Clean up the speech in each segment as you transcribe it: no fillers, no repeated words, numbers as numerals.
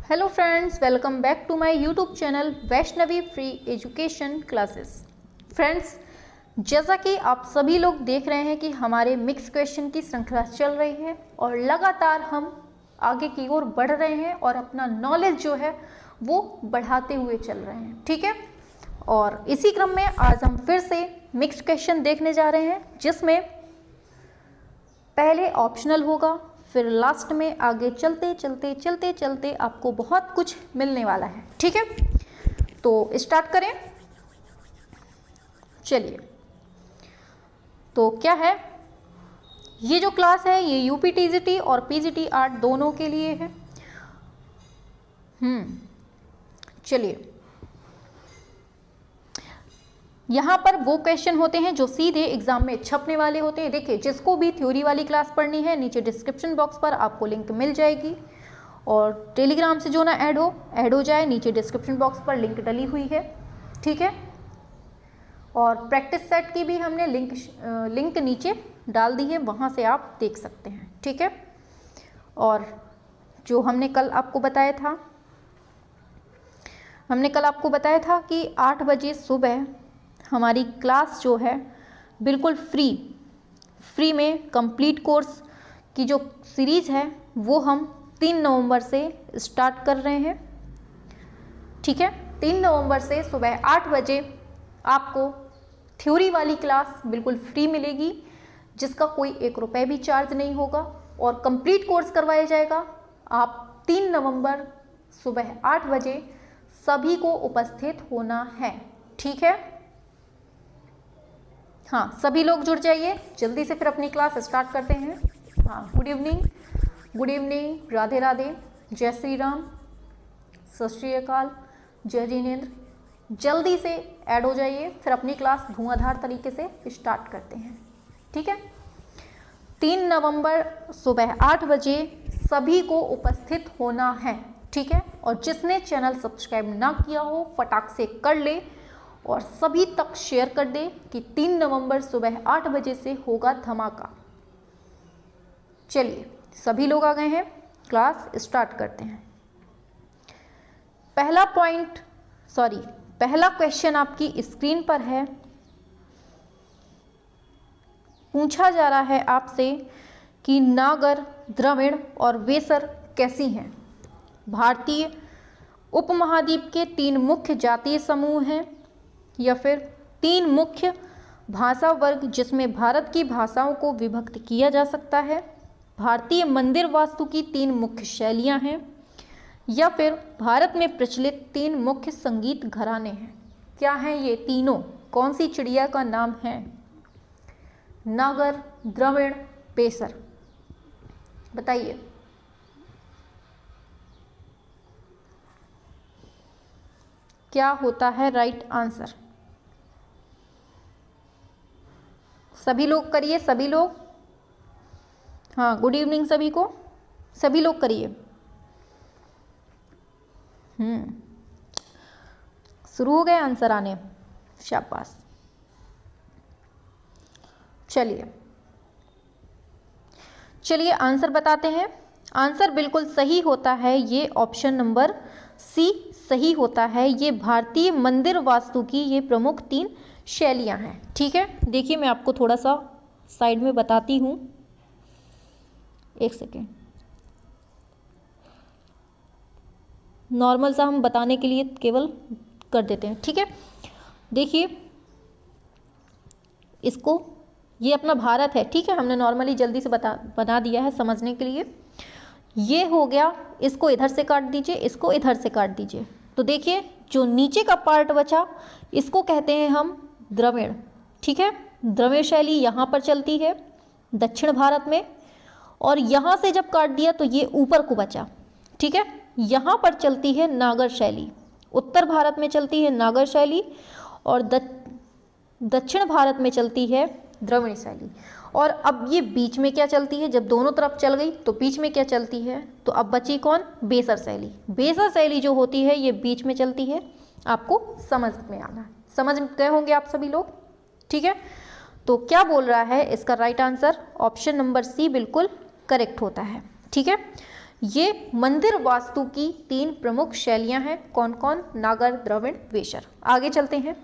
Hello friends, welcome back to my YouTube channel Vaishnavi free education classes. Friends, जैसा कि आप सभी लोग देख रहे हैं कि हमारे मिक्स क्वेश्चन की श्रृंखला चल रही है और लगातार हम आगे की ओर बढ़ रहे हैं और अपना नॉलेज जो है वो बढ़ाते हुए चल रहे हैं। ठीक है, और इसी क्रम में आज हम फिर से मिक्स क्वेश्चन देखने जा रहे हैं, जिसमें पहले ऑप्शनल होगा, फिर लास्ट में आगे चलते चलते चलते चलते आपको बहुत कुछ मिलने वाला है। ठीक है, तो स्टार्ट करें। चलिए, तो क्या है, ये जो क्लास है ये यूपी टीजीटी और पीजीटी आर्ट दोनों के लिए है। चलिए, यहाँ पर वो क्वेश्चन होते हैं जो सीधे एग्जाम में छपने वाले होते हैं। देखिए, जिसको भी थ्योरी वाली क्लास पढ़नी है, नीचे डिस्क्रिप्शन बॉक्स पर आपको लिंक मिल जाएगी, और टेलीग्राम से जो ना ऐड हो जाए, नीचे डिस्क्रिप्शन बॉक्स पर लिंक डली हुई है। ठीक है, और प्रैक्टिस सेट की भी हमने लिंक नीचे डाल दी है, वहाँ से आप देख सकते हैं। ठीक है, और जो हमने कल आपको बताया था कि 8 बजे सुबह हमारी क्लास जो है बिल्कुल फ्री में कंप्लीट कोर्स की जो सीरीज़ है वो हम 3 नवंबर से स्टार्ट कर रहे हैं। ठीक है, 3 नवंबर से सुबह 8 बजे आपको थ्योरी वाली क्लास बिल्कुल फ्री मिलेगी, जिसका कोई 1 रुपये भी चार्ज नहीं होगा, और कंप्लीट कोर्स करवाया जाएगा। आप 3 नवंबर सुबह 8 बजे सभी को उपस्थित होना है। ठीक है, हाँ, सभी लोग जुड़ जाइए जल्दी से, फिर अपनी क्लास स्टार्ट करते हैं। हाँ, गुड इवनिंग, राधे राधे, जय श्री राम, सत श्री अकाल, जय जिनेन्द्र। जल्दी से ऐड हो जाइए, फिर अपनी क्लास धुआंधार तरीके से स्टार्ट करते हैं। ठीक है, 3 नवंबर सुबह 8 बजे सभी को उपस्थित होना है। ठीक है, और जिसने चैनल सब्सक्राइब ना किया हो फटाक से कर ले और सभी तक शेयर कर दे कि 3 नवंबर सुबह 8 बजे से होगा धमाका। चलिए, सभी लोग आ गए हैं, क्लास स्टार्ट करते हैं। पहला क्वेश्चन आपकी स्क्रीन पर है। पूछा जा रहा है आपसे कि नागर, द्रविड़ और वेसर कैसी हैं। भारतीय उपमहाद्वीप के 3 मुख्य जातीय समूह हैं, या फिर 3 मुख्य भाषा वर्ग जिसमें भारत की भाषाओं को विभक्त किया जा सकता है। भारतीय मंदिर वास्तु की 3 मुख्य शैलियां हैं, या फिर भारत में प्रचलित 3 मुख्य संगीत घराने हैं। क्या हैं ये तीनों? कौन सी चिड़िया का नाम है? नागर, द्रविड़, वेसर, बताइए। क्या होता है राइट आंसर? सभी लोग करिए, सभी लोग। हाँ, गुड इवनिंग सभी को, सभी लोग करिए। शुरू हो गए आंसर आने, शाबाश। चलिए आंसर बताते हैं। आंसर बिल्कुल सही होता है, ये ऑप्शन नंबर सी सही होता है। ये भारतीय मंदिर वास्तु की ये प्रमुख 3 शैलियां हैं। ठीक है, देखिए मैं आपको थोड़ा सा साइड में बताती हूँ, 1 सेकेंड। नॉर्मल सा हम बताने के लिए केवल कर देते हैं। ठीक है, देखिए इसको, ये अपना भारत है। ठीक है, हमने नॉर्मली जल्दी से बना दिया है समझने के लिए। ये हो गया, इसको इधर से काट दीजिए, इसको इधर से काट दीजिए, तो देखिए जो नीचे का पार्ट बचा इसको कहते हैं हम द्रविड़। ठीक है, द्रविड़ शैली यहाँ पर चलती है दक्षिण भारत में, और यहाँ से जब काट दिया तो ये ऊपर को बचा। ठीक है, यहाँ पर चलती है नागर शैली, उत्तर भारत में चलती है नागर शैली, और दक्षिण भारत में चलती है द्रविड़ शैली। और अब ये बीच में क्या चलती है? जब दोनों तरफ चल गई तो बीच में क्या चलती है? तो अब बची कौन? बेसर शैली। बेसर शैली जो होती है ये बीच में चलती है। आपको समझ में आना, समझ गए होंगे आप सभी लोग। ठीक है, तो क्या बोल रहा है इसका right answer? Option number C बिल्कुल करेक्ट होता है। ठीक है, ये मंदिर वास्तु की 3 प्रमुख शैलियां हैं। कौन कौन? नागर, द्रविड़, वेशर। आगे चलते हैं।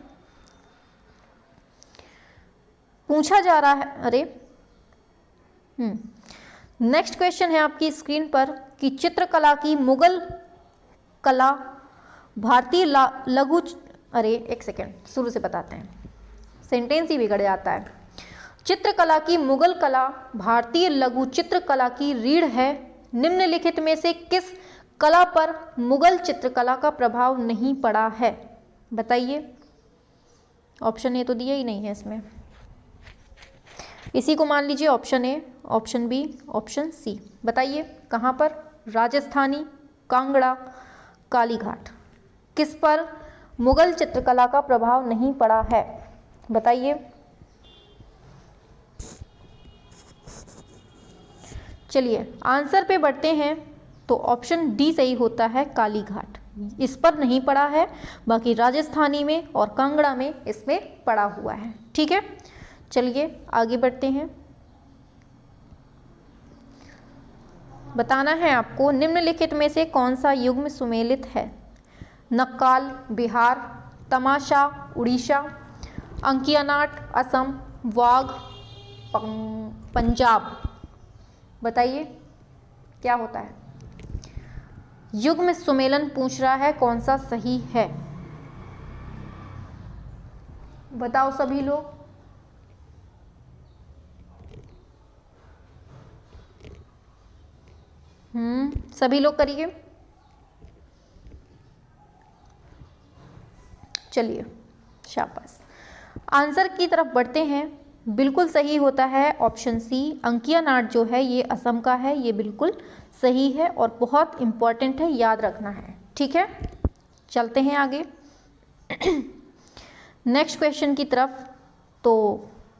पूछा जा रहा है, अरे नेक्स्ट क्वेश्चन है आपकी स्क्रीन पर कि चित्रकला की मुगल कला भारतीय लघु, अरे एक सेकेंड, शुरू से बताते हैं, सेंटेंस ही बिगड़ जाता है। चित्रकला की मुगल कला भारतीय लघु चित्रकला की रीढ़ है। निम्नलिखित में से किस कला पर मुगल चित्रकला का प्रभाव नहीं पड़ा है? बताइए। ऑप्शन ए तो दिया ही नहीं है इसमें, इसी को मान लीजिए option A, option B, option C. बताइए कहाँ पर? राजस्थानी, कांगड़ा, कालीघाट। किस पर मुगल चित्रकला का प्रभाव नहीं पड़ा है? बताइए। चलिए आंसर पे बढ़ते हैं, तो ऑप्शन डी सही होता है, कालीघाट। इस पर नहीं पड़ा है, बाकी राजस्थानी में और कांगड़ा में इसमें पड़ा हुआ है। ठीक है, चलिए आगे बढ़ते हैं। बताना है आपको निम्नलिखित में से कौन सा युग्म सुमेलित है? नक्काल बिहार, तमाशा उड़ीसा, अंकियानाट असम, वाघ पंजाब। बताइए क्या होता है? युग्म सुमेलन पूछ रहा है, कौन सा सही है? बताओ सभी लोग। सभी लोग करिए। चलिए शाबाश। आंसर की तरफ बढ़ते हैं। बिल्कुल सही होता है ऑप्शन सी, अंकियानाट जो है ये असम का है। ये बिल्कुल सही है और बहुत इंपॉर्टेंट है, याद रखना है। ठीक है, चलते हैं आगे नेक्स्ट क्वेश्चन की तरफ। तो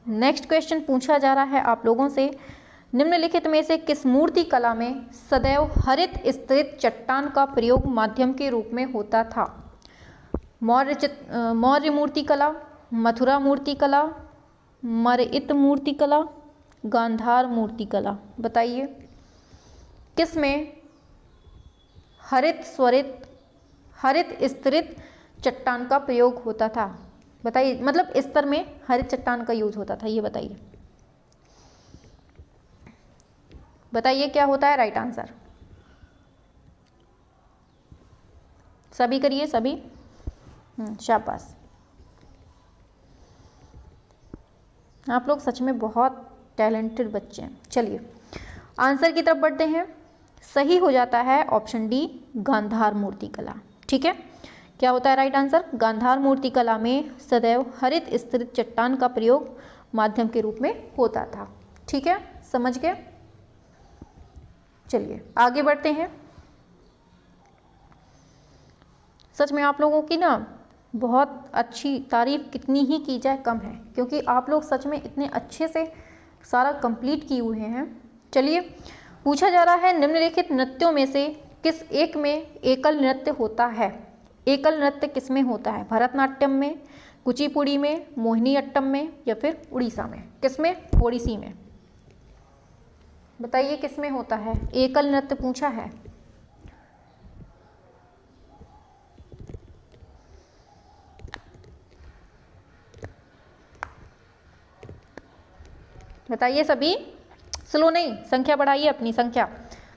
नेक्स्ट क्वेश्चन पूछा जा रहा है आप लोगों से, निम्नलिखित में से किस मूर्ति कला में सदैव हरित स्तरित चट्टान का प्रयोग माध्यम के रूप में होता था? मौर्य मूर्ति कला, मथुरा मूर्ति कला, मरइत मूर्ति कला, गांधार मूर्ति कला। बताइए किस में हरित स्तरित चट्टान का प्रयोग होता था? बताइए, मतलब स्तर में हरित चट्टान का यूज होता था, ये बताइए। बताइए क्या होता है राइट आंसर? सभी करिए, सभी। शाबाश, आप लोग सच में बहुत टैलेंटेड बच्चे हैं। चलिए आंसर की तरफ बढ़ते हैं। सही हो जाता है ऑप्शन डी, गांधार मूर्ति कला। ठीक है, क्या होता है राइट आंसर? गांधार मूर्ति कला में सदैव हरित स्तरित चट्टान का प्रयोग माध्यम के रूप में होता था। ठीक है, समझ गए? चलिए आगे बढ़ते हैं। सच में आप लोगों की ना बहुत अच्छी तारीफ कितनी ही की जाए कम है, क्योंकि आप लोग सच में इतने अच्छे से सारा कंप्लीट किए हुए हैं। चलिए पूछा जा रहा है, निम्नलिखित नृत्यों में से किस एक में एकल नृत्य होता है? एकल नृत्य किस में होता है? भरतनाट्यम में, कुचिपुड़ी में, मोहिनीअट्टम में, या फिर उड़ीसा में? किस में? ओडिसी में। बताइए किस में होता है? एकल नृत्य पूछा है। बताइए सभी, स्लो नहीं, संख्या बढ़ाइए अपनी संख्या।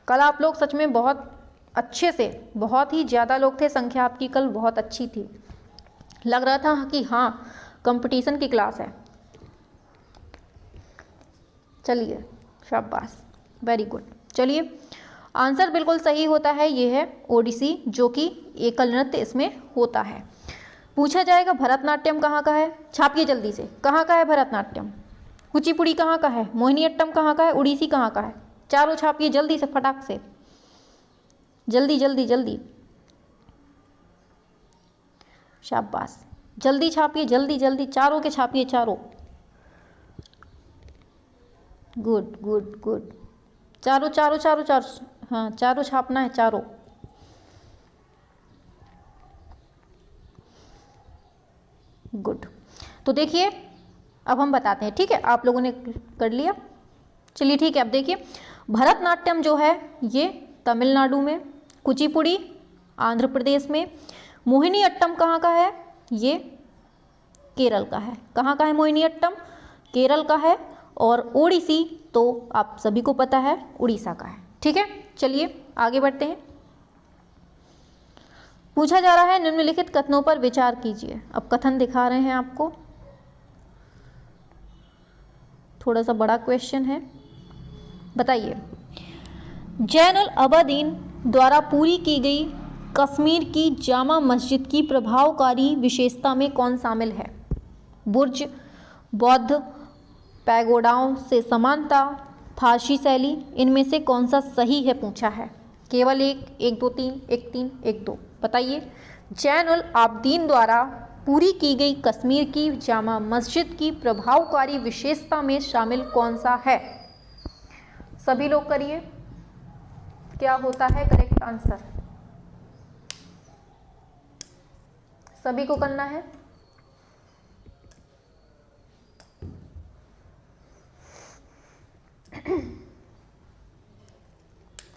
कल आप लोग सच में बहुत अच्छे से, बहुत ही ज़्यादा लोग थे, संख्या आपकी कल बहुत अच्छी थी, लग रहा था कि हाँ कंपटीशन की क्लास है। चलिए शाबाश, वेरी गुड। चलिए आंसर बिल्कुल सही होता है, ये है ओडिसी, जो कि एकल नृत्य इसमें होता है। पूछा जाएगा भरतनाट्यम कहाँ का है? छापिए जल्दी से, कहाँ का है भरतनाट्यम? कुचिपुड़ी कहाँ का है? मोहिनीअट्टम कहाँ का है? उड़ीसी कहाँ का है? चारों छापिए जल्दी से, फटाक से, जल्दी जल्दी जल्दी। शाबाश, जल्दी छापिए, जल्दी जल्दी, चारों के छापिए, चारों। गुड गुड गुड, चारों चारों चारों चारों, हाँ चारों छापना है, चारों। गुड। तो देखिए अब हम बताते हैं, ठीक है? आप लोगों ने कर लिया, चलिए ठीक है। अब देखिए भरतनाट्यम जो है ये तमिलनाडु में। कुचिपुड़ी आंध्र प्रदेश में। मोहिनीअट्टम कहाँ का है? ये केरल का है। कहाँ का है मोहिनीअट्टम? केरल का है। और ओडिसी तो आप सभी को पता है उड़ीसा का है। ठीक है, चलिए आगे बढ़ते हैं। पूछा जा रहा है निम्नलिखित कथनों पर विचार कीजिए। अब कथन दिखा रहे हैं आपको, थोड़ा सा बड़ा क्वेश्चन है। बताइए, जैनुल अबदीन द्वारा पूरी की गई कश्मीर की जामा मस्जिद की प्रभावकारी विशेषता में कौन शामिल है? बुर्ज, बौद्ध पैगोडाओं से समानता, फारसी शैली, इनमें से कौन सा सही है पूछा है। केवल एक, 1 2 3, 1 3 1 2। बताइए, जैनुल आबदीन द्वारा पूरी की गई कश्मीर की जामा मस्जिद की प्रभावकारी विशेषता में शामिल कौन सा है? सभी लोग करिए, क्या होता है करेक्ट आंसर? सभी को करना है।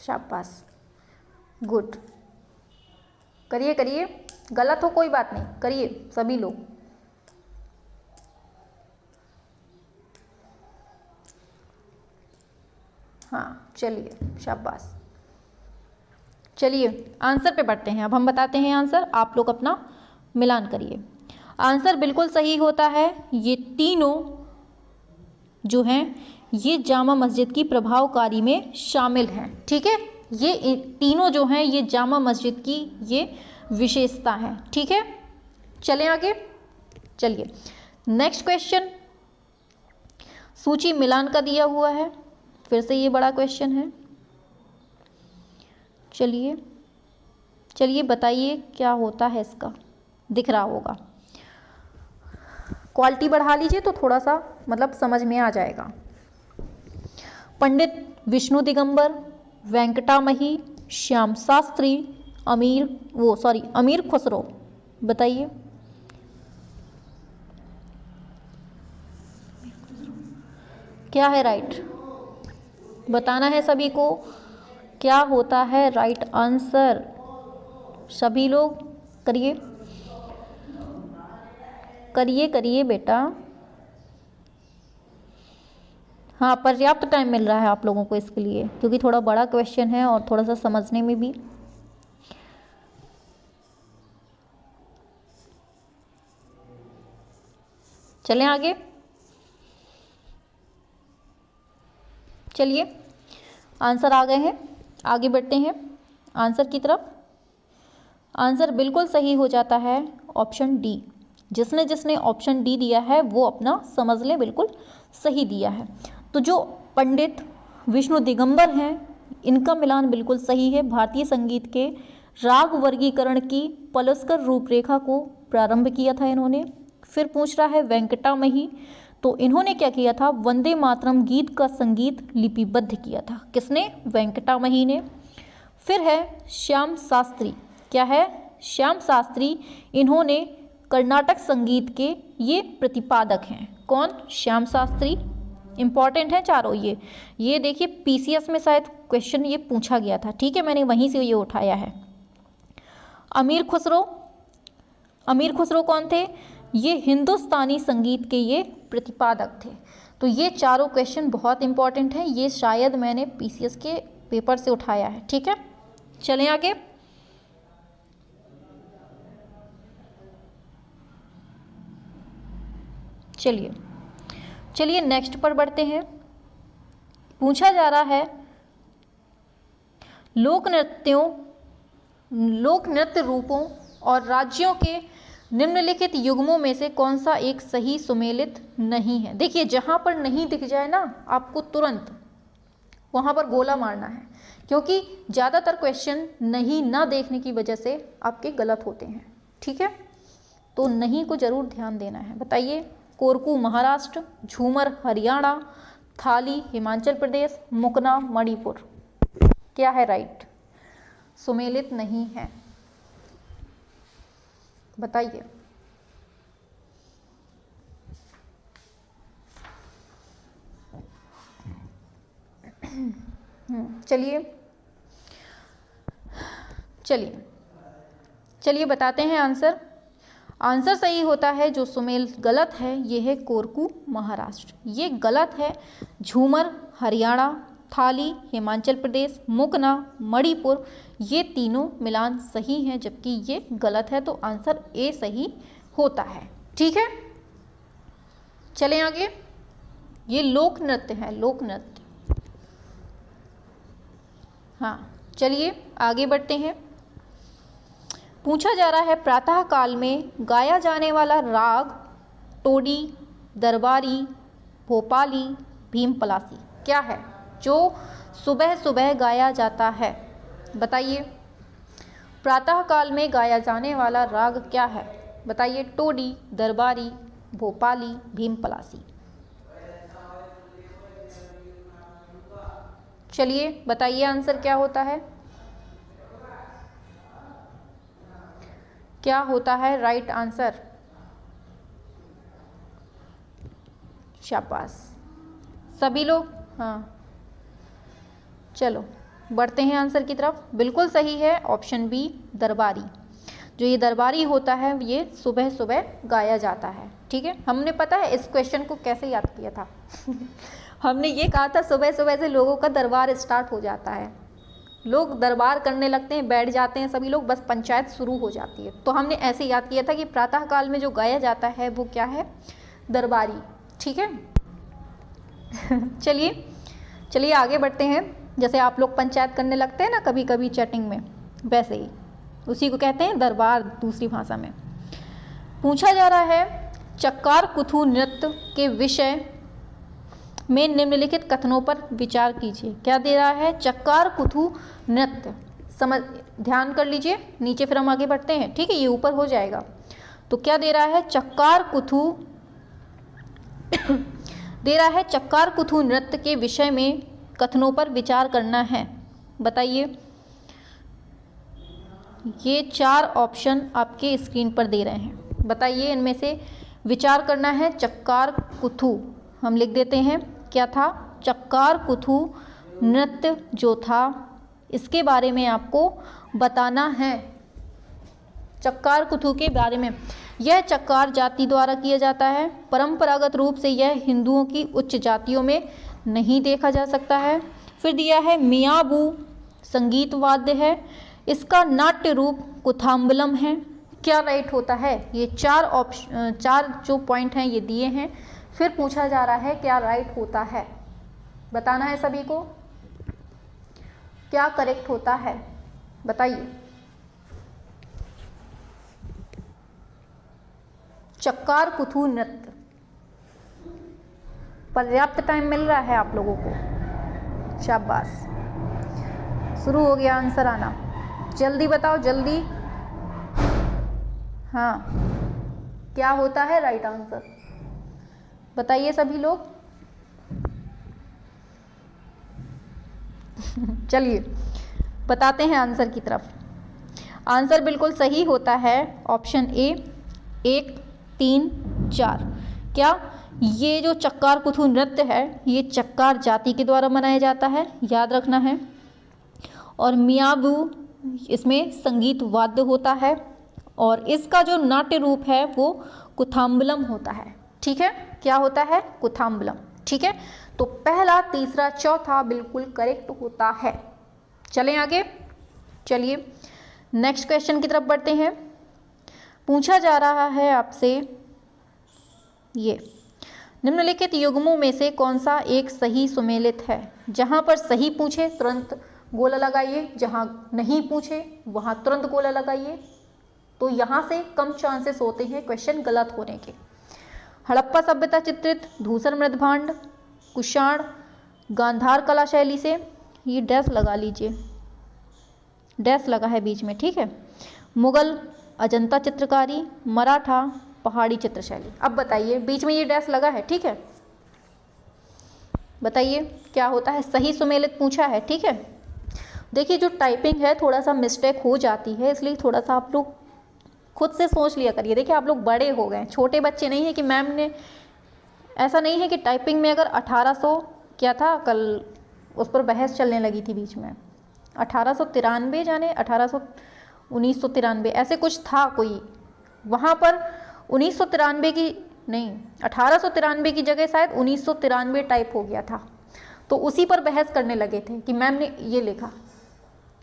शाबाश, गुड, करिए करिए, गलत हो कोई बात नहीं, करिए सभी लोग। हाँ चलिए, शाबाश। चलिए आंसर पे बढ़ते हैं। अब हम बताते हैं आंसर, आप लोग अपना मिलान करिए। आंसर बिल्कुल सही होता है। ये तीनों जो हैं ये जामा मस्जिद की प्रभावकारी में शामिल हैं। ठीक है, ये तीनों जो हैं ये जामा मस्जिद की ये विशेषता है। ठीक है, चलें आगे। चलिए नेक्स्ट क्वेश्चन, सूची मिलान का दिया हुआ है, फिर से ये बड़ा क्वेश्चन है। चलिए चलिए बताइए क्या होता है इसका, दिख रहा होगा। क्वालिटी बढ़ा लीजिए तो थोड़ा सा मतलब समझ में आ जाएगा। पंडित विष्णु दिगंबर, वेंकटामही, श्याम शास्त्री, अमीर खुसरो। बताइए, क्या है राइट? बताना है सभी को, क्या होता है राइट आंसर? सभी लोग करिए करिए करिए बेटा। हाँ, पर्याप्त टाइम मिल रहा है आप लोगों को इसके लिए, क्योंकि थोड़ा बड़ा क्वेश्चन है और थोड़ा सा समझने में भी। चलें आगे। चलिए आंसर आ गए हैं, आगे बढ़ते हैं आंसर की तरफ। आंसर बिल्कुल सही हो जाता है ऑप्शन डी। जिसने जिसने ऑप्शन डी दिया है वो अपना समझ ले, बिल्कुल सही दिया है। तो जो पंडित विष्णु दिगंबर हैं इनका मिलान बिल्कुल सही है। भारतीय संगीत के राग वर्गीकरण की पलस्कर रूपरेखा को प्रारंभ किया था इन्होंने। फिर पूछ रहा है वेंकटामही, तो इन्होंने क्या किया था? वंदे मातरम गीत का संगीत लिपिबद्ध किया था। किसने? वेंकटामही ने। फिर है श्याम शास्त्री, क्या है? श्याम शास्त्री, इन्होंने कर्नाटक संगीत के ये प्रतिपादक हैं। कौन? श्याम शास्त्री। इंपॉर्टेंट है चारों ये देखिए पीसीएस में शायद क्वेश्चन ये पूछा गया था। ठीक है, मैंने वहीं से ये उठाया है। अमीर खुसरो कौन थे? ये हिंदुस्तानी संगीत के ये प्रतिपादक थे। तो ये चारों क्वेश्चन बहुत इंपॉर्टेंट हैं, ये शायद मैंने पीसीएस के पेपर से उठाया है। ठीक है, चलें आगे। चलिए नेक्स्ट पर बढ़ते हैं। पूछा जा रहा है लोक नृत्य रूपों और राज्यों के निम्नलिखित युग्मों में से कौन सा एक सही सुमेलित नहीं है? देखिए जहां पर नहीं दिख जाए ना आपको तुरंत वहां पर गोला मारना है, क्योंकि ज़्यादातर क्वेश्चन नहीं ना देखने की वजह से आपके गलत होते हैं। ठीक है, तो नहीं को जरूर ध्यान देना है। बताइए, कोरकू महाराष्ट्र, झूमर हरियाणा, थाली हिमाचल प्रदेश, मुकना मणिपुर। क्या है राइट? सुमेलित नहीं है, बताइए। चलिए चलिए चलिए बताते हैं आंसर। आंसर सही होता है, जो सुमेल गलत है ये है कोरकू महाराष्ट्र, ये गलत है। झूमर हरियाणा, थाली हिमाचल प्रदेश, मुकना मणिपुर, ये तीनों मिलान सही हैं, जबकि ये गलत है। तो आंसर ए सही होता है। ठीक है, चलें आगे। ये लोक नृत्य है, लोक नृत्य। हाँ चलिए आगे बढ़ते हैं। पूछा जा रहा है प्रातः काल में गाया जाने वाला राग टोडी, दरबारी, भोपाली, भीम पलासी क्या है, जो सुबह सुबह गाया जाता है? बताइए, प्रातः काल में गाया जाने वाला राग क्या है? बताइए, टोडी, दरबारी, भोपाली, भीम पलासी। चलिए बताइए आंसर क्या होता है, क्या होता है राइट आंसर? शाबाश सभी लोग। हाँ चलो बढ़ते हैं आंसर की तरफ। बिल्कुल सही है ऑप्शन बी दरबारी। जो ये दरबारी होता है ये सुबह सुबह गाया जाता है। ठीक है, हमने पता है इस क्वेश्चन को कैसे याद किया था हमने ये कहा था सुबह सुबह से लोगों का दरबार स्टार्ट हो जाता है, लोग दरबार करने लगते हैं, बैठ जाते हैं सभी लोग, बस पंचायत शुरू हो जाती है। तो हमने ऐसे याद किया था कि प्रातः काल में जो गाया जाता है वो क्या है, दरबारी। ठीक है चलिए चलिए आगे बढ़ते हैं। जैसे आप लोग पंचायत करने लगते हैं ना कभी कभी चैटिंग में, वैसे ही उसी को कहते हैं दरबार दूसरी भाषा में। पूछा जा रहा है चक्कार कुथू नृत्य के विषय में निम्नलिखित कथनों पर विचार कीजिए। क्या दे रहा है, चक्कार कुथू नृत्य। समझ ध्यान कर लीजिए, नीचे फिर हम आगे बढ़ते हैं। ठीक है, ये ऊपर हो जाएगा। तो क्या दे रहा है, चक्कार कुथू दे रहा है चक्कार कुथू नृत्य के विषय में कथनों पर विचार करना है। बताइए, ये 4 ऑप्शन आपके स्क्रीन पर दे रहे हैं। बताइए इनमें से विचार करना है। चक्कार कुथू हम लिख देते हैं, क्या था, चक्कार कुथू नृत्य जो था इसके बारे में आपको बताना है। चक्कार कुथू के बारे में, यह चक्कार जाति द्वारा किया जाता है। परंपरागत रूप से यह हिंदुओं की उच्च जातियों में नहीं देखा जा सकता है। फिर दिया है मियाबू संगीत वाद्य है। इसका नाट्य रूप कुथाम्बलम है। क्या राइट होता है? ये 4 जो पॉइंट हैं ये दिए हैं। फिर पूछा जा रहा है क्या राइट होता है, बताना है सभी को, क्या करेक्ट होता है बताइए। चक्कार कुथू नृत्य, पर्याप्त टाइम मिल रहा है आप लोगों को, शाबाश। शुरू हो गया आंसर आना, जल्दी बताओ जल्दी। हाँ, क्या होता है राइट आंसर बताइए सभी लोग चलिए बताते हैं आंसर की तरफ। आंसर बिल्कुल सही होता है ऑप्शन ए 1, 3, 4। क्या ये जो चक्कार कुथू नृत्य है ये चक्कार जाति के द्वारा मनाया जाता है, याद रखना है। और मियाबू इसमें संगीत वाद्य होता है और इसका जो नाट्य रूप है वो कुथाम्बलम होता है। ठीक है, क्या होता है, कुथाम्बलम। ठीक है, तो पहला, तीसरा, चौथा बिल्कुल करेक्ट होता है। चलें आगे, चलिए नेक्स्ट क्वेश्चन की तरफ बढ़ते हैं। पूछा जा रहा है आपसे ये, निम्नलिखित युग्मों में से कौन सा एक सही सुमेलित है? जहां पर सही पूछे तुरंत गोला लगाइए, जहां नहीं पूछे वहां तुरंत गोला लगाइए। तो यहां से कम चांसेस होते हैं क्वेश्चन गलत होने के। हड़प्पा सभ्यता चित्रित धूसर मृदभांड, कुषाण गांधार कला शैली से, ये डैश लगा लीजिए, डैश लगा है बीच में। ठीक है, मुगल अजंता चित्रकारी, मराठा पहाड़ी चित्रशैली। अब बताइए, बीच में ये डैश लगा है, ठीक है, बताइए क्या होता है, सही सुमेलित पूछा है। ठीक है, देखिए जो टाइपिंग है थोड़ा सा मिस्टेक हो जाती है, इसलिए थोड़ा सा आप लोग खुद से सोच लिया करिए। देखिए आप लोग बड़े हो गए, छोटे बच्चे नहीं है कि मैम ने, ऐसा नहीं है कि टाइपिंग में अगर 1800 क्या था कल, उस पर बहस चलने लगी थी बीच में। 1893 जाने 1993 ऐसे कुछ था कोई, वहाँ पर 1993 की नहीं 1893 की जगह शायद 1993 टाइप हो गया था। तो उसी पर बहस करने लगे थे कि मैम ने ये लिखा,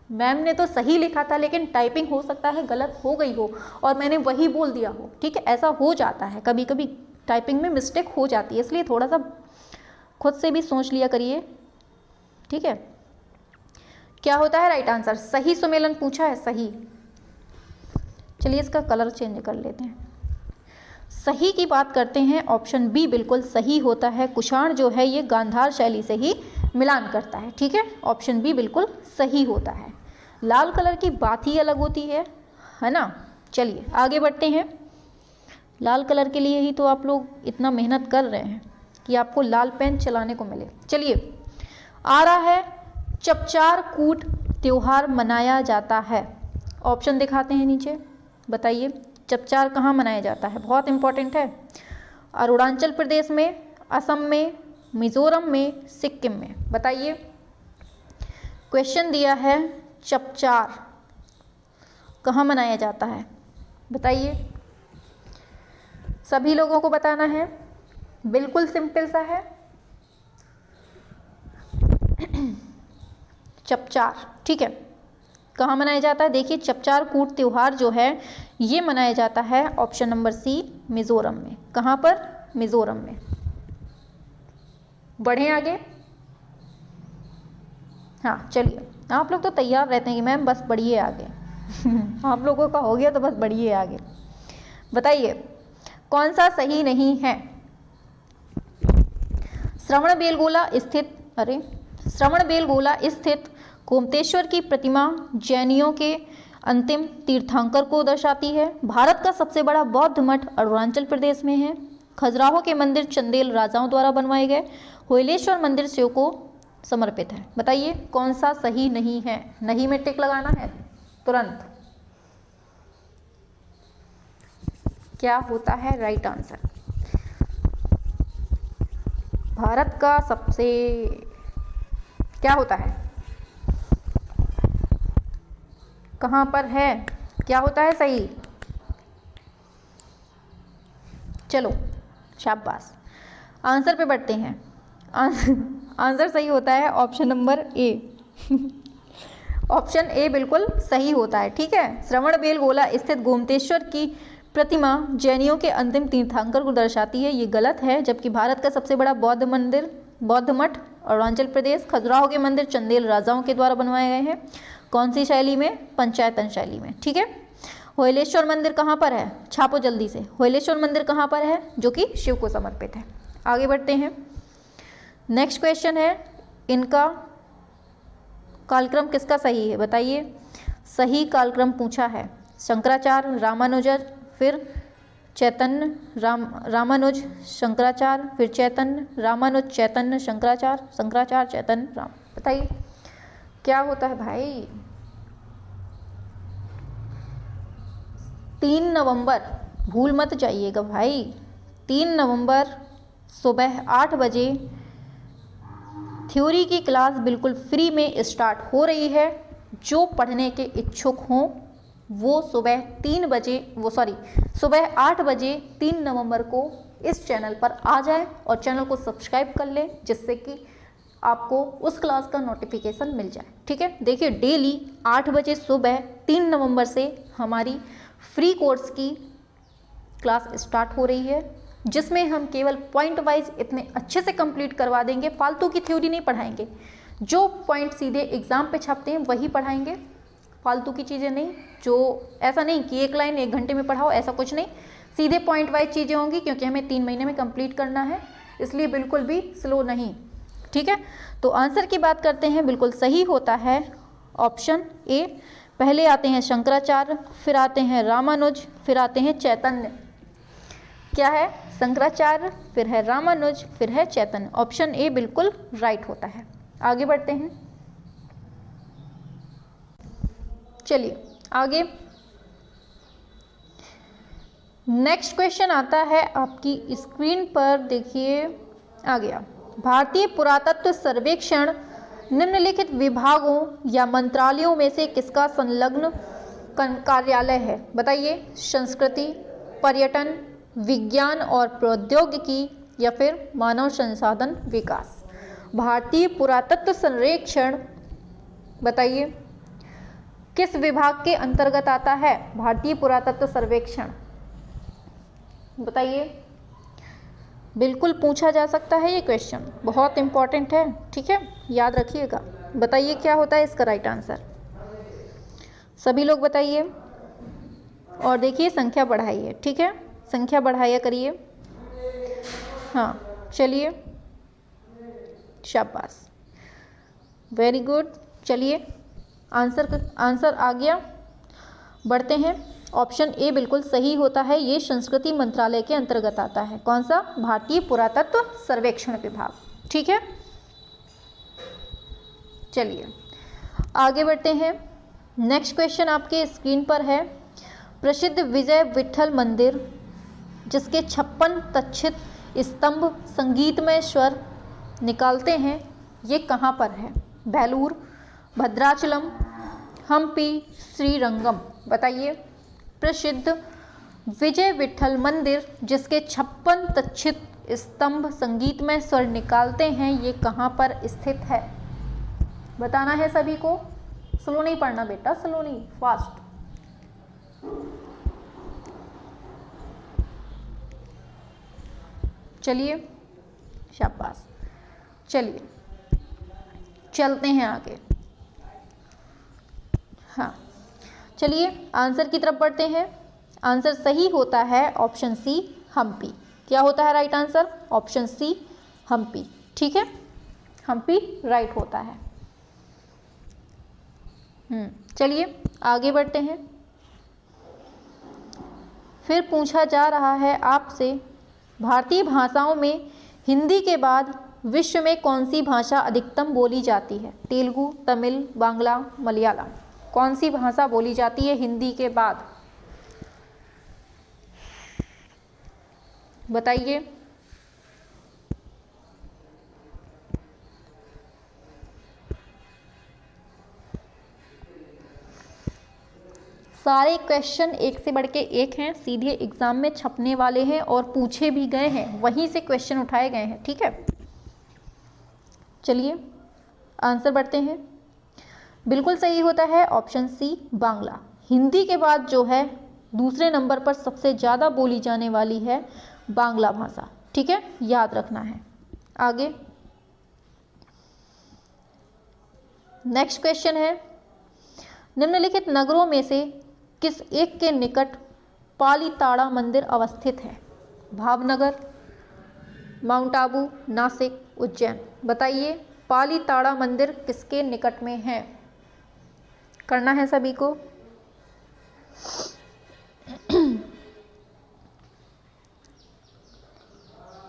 मैम ने तो सही लिखा था लेकिन टाइपिंग हो सकता है गलत हो गई हो और मैंने वही बोल दिया हो। ठीक है, ऐसा हो जाता है, कभी कभी टाइपिंग में मिस्टेक हो जाती है, इसलिए थोड़ा सा खुद से भी सोच लिया करिए। ठीक है, क्या होता है राइट आंसर? सही सुमेलन पूछा है, सही। चलिए इसका कलर चेंज कर लेते हैं। सही की बात करते हैं, ऑप्शन बी बिल्कुल सही होता है। कुषाण जो है ये गांधार शैली से ही मिलान करता है। ठीक है, ऑप्शन बी बिल्कुल सही होता है। लाल कलर की बात ही अलग होती है ना। चलिए आगे बढ़ते हैं। लाल कलर के लिए ही तो आप लोग इतना मेहनत कर रहे हैं कि आपको लाल पेन चलाने को मिले। चलिए आ रहा है, चपचार कूट त्योहार मनाया जाता है। ऑप्शन दिखाते हैं नीचे, बताइए चपचार कहाँ मनाया जाता है, बहुत इंपॉर्टेंट है। अरुणाचल प्रदेश में, असम में, मिजोरम में, सिक्किम में। बताइए, क्वेश्चन दिया है चपचार कहाँ मनाया जाता है, बताइए। सभी लोगों को बताना है, बिल्कुल सिंपल सा है। चपचार, ठीक है, कहाँ मनाया जाता है? देखिए चपचार कूट त्योहार जो है ये मनाया जाता है ऑप्शन नंबर सी, मिजोरम में। कहाँ पर? मिजोरम में। बढ़ें आगे। हाँ चलिए, आप लोग तो तैयार रहते हैं कि मैम बस बढ़िए आगे। आप लोगों का हो गया तो बस बढ़िए आगे। बताइए कौन सा सही नहीं है? श्रवणबेलगोला स्थित गोमतेश्वर की प्रतिमा जैनियों के अंतिम तीर्थंकर को दर्शाती है। भारत का सबसे बड़ा बौद्ध मठ अरुणाचल प्रदेश में है। खजुराहो के मंदिर चंदेल राजाओं द्वारा बनवाए गए। होयलेश्वर मंदिर शिव को समर्पित है। बताइए कौन सा सही नहीं है? नहीं में टिक लगाना है तुरंत। क्या होता है राइट आंसर? भारत का सबसे क्या होता है, कहाँ पर है, क्या होता है सही? चलो शाबाश, आंसर पे बढ़ते हैं। आंसर सही होता है option number A. Option A बिल्कुल सही होता है। ठीक है, श्रवणबेलगोला स्थित गोमतेश्वर की प्रतिमा जैनियों के अंतिम तीर्थंकर को दर्शाती है, ये गलत है। जबकि भारत का सबसे बड़ा बौद्ध मठ अरुणाचल प्रदेश, खजुराहो के मंदिर चंदेल राजाओं के द्वारा बनवाए गए हैं। कौन सी शैली में? पंचायतन शैली में। ठीक है, होयलेश्वर मंदिर कहाँ पर है? छापो जल्दी से, होयलेश्वर मंदिर कहाँ पर है जो कि शिव को समर्पित है। आगे बढ़ते हैं। नेक्स्ट क्वेश्चन है, इनका कालक्रम किसका सही है? बताइए, सही कालक्रम पूछा है। शंकराचार्य, रामानुजर, फिर चैतन्य, रामानुज, शंकराचार्य, फिर चैतन्य, रामानुज, चैतन्य, शंकराचार्य, शंकराचार्य, चैतन्य, राम। बताइए क्या होता है भाई? 3 नवंबर, भूल मत जाइएगा भाई। 3 नवंबर सुबह 8 बजे थ्योरी की क्लास बिल्कुल फ्री में स्टार्ट हो रही है। जो पढ़ने के इच्छुक हों वो सुबह 8 बजे 3 नवंबर को इस चैनल पर आ जाएं और चैनल को सब्सक्राइब कर लें, जिससे कि आपको उस क्लास का नोटिफिकेशन मिल जाए। ठीक है, देखिए डेली 8 बजे सुबह 3 नवंबर से हमारी फ्री कोर्स की क्लास स्टार्ट हो रही है, जिसमें हम केवल पॉइंट वाइज इतने अच्छे से कंप्लीट करवा देंगे, फालतू की थ्योरी नहीं पढ़ाएंगे। जो पॉइंट सीधे एग्जाम पे छपते हैं वही पढ़ाएंगे, फालतू की चीज़ें नहीं। जो ऐसा नहीं कि एक लाइन 1 घंटे में पढ़ाओ, ऐसा कुछ नहीं, सीधे पॉइंट वाइज चीज़ें होंगी, क्योंकि हमें 3 महीने में कंप्लीट करना है, इसलिए बिल्कुल भी स्लो नहीं। ठीक है, तो आंसर की बात करते हैं, बिल्कुल सही होता है ऑप्शन ए। पहले आते हैं शंकराचार्य, फिर आते हैं रामानुज, फिर आते हैं चैतन्य। क्या है? शंकराचार्य, फिर है रामानुज, फिर है चैतन्य। ऑप्शन ए बिल्कुल राइट होता है। आगे बढ़ते हैं। चलिए आगे नेक्स्ट क्वेश्चन आता है आपकी स्क्रीन पर, देखिए आ गया। भारतीय पुरातत्व सर्वेक्षण निम्नलिखित विभागों या मंत्रालयों में से किसका संलग्न कार्यालय है? बताइए। संस्कृति, पर्यटन, विज्ञान और प्रौद्योगिकी या फिर मानव संसाधन विकास। भारतीय पुरातत्व सर्वेक्षण बताइए किस विभाग के अंतर्गत आता है? भारतीय पुरातत्व सर्वेक्षण बताइए। बिल्कुल पूछा जा सकता है ये क्वेश्चन, बहुत इंपॉर्टेंट है, ठीक है, याद रखिएगा। बताइए क्या होता है इसका राइट आंसर, सभी लोग बताइए। और देखिए संख्या बढ़ाइए, ठीक है, संख्या बढ़ाया करिए। हाँ चलिए, शाबाश, वेरी गुड। चलिए आंसर आ गया, बढ़ते हैं। ऑप्शन ए बिल्कुल सही होता है, ये संस्कृति मंत्रालय के अंतर्गत आता है। कौन सा? भारतीय पुरातत्व सर्वेक्षण विभाग, ठीक है। चलिए आगे बढ़ते हैं। नेक्स्ट क्वेश्चन आपके स्क्रीन पर है। प्रसिद्ध विजय विठ्ठल मंदिर जिसके 56 तक्षित स्तंभ संगीतमय स्वर निकालते हैं, ये कहाँ पर है? बेलूर, भद्राचलम, हम्पी, श्रीरंगम। बताइए। प्रसिद्ध विजय विठ्ठल मंदिर जिसके 56 तक्षित स्तंभ संगीतमय स्वर निकालते हैं, ये कहाँ पर स्थित है? बताना है सभी को। स्लो नहीं पढ़ना बेटा, स्लो नहीं, फास्ट। चलिए शाबाश। चलिए चलते हैं आगे। हाँ चलिए आंसर की तरफ बढ़ते हैं। आंसर सही होता है ऑप्शन सी, हम्पी। क्या होता है right answer? Option C, Hampi, ठीक है, हम्पी राइट होता है। चलिए आगे बढ़ते हैं। फिर पूछा जा रहा है आपसे, भारतीय भाषाओं में हिंदी के बाद विश्व में कौन सी भाषा अधिकतम बोली जाती है? तेलुगु, तमिल, बांग्ला, मलयालम। कौन सी भाषा बोली जाती है हिंदी के बाद? बताइए। सारे क्वेश्चन एक से बढ़ के एक हैं, सीधे एग्जाम में छपने वाले हैं और पूछे भी गए हैं, वहीं से क्वेश्चन उठाए गए हैं, ठीक है। चलिए आंसर बढ़ते हैं। बिल्कुल सही होता है ऑप्शन सी, बांग्ला। हिंदी के बाद जो है दूसरे नंबर पर सबसे ज़्यादा बोली जाने वाली है बांग्ला भाषा, ठीक है, याद रखना है। आगे नेक्स्ट क्वेश्चन है, निम्नलिखित नगरों में से किस एक के निकट पालीताड़ा मंदिर अवस्थित है? भावनगर, माउंट आबू, नासिक, उज्जैन। बताइए पालीताड़ा मंदिर किसके निकट में है? करना है सभी को।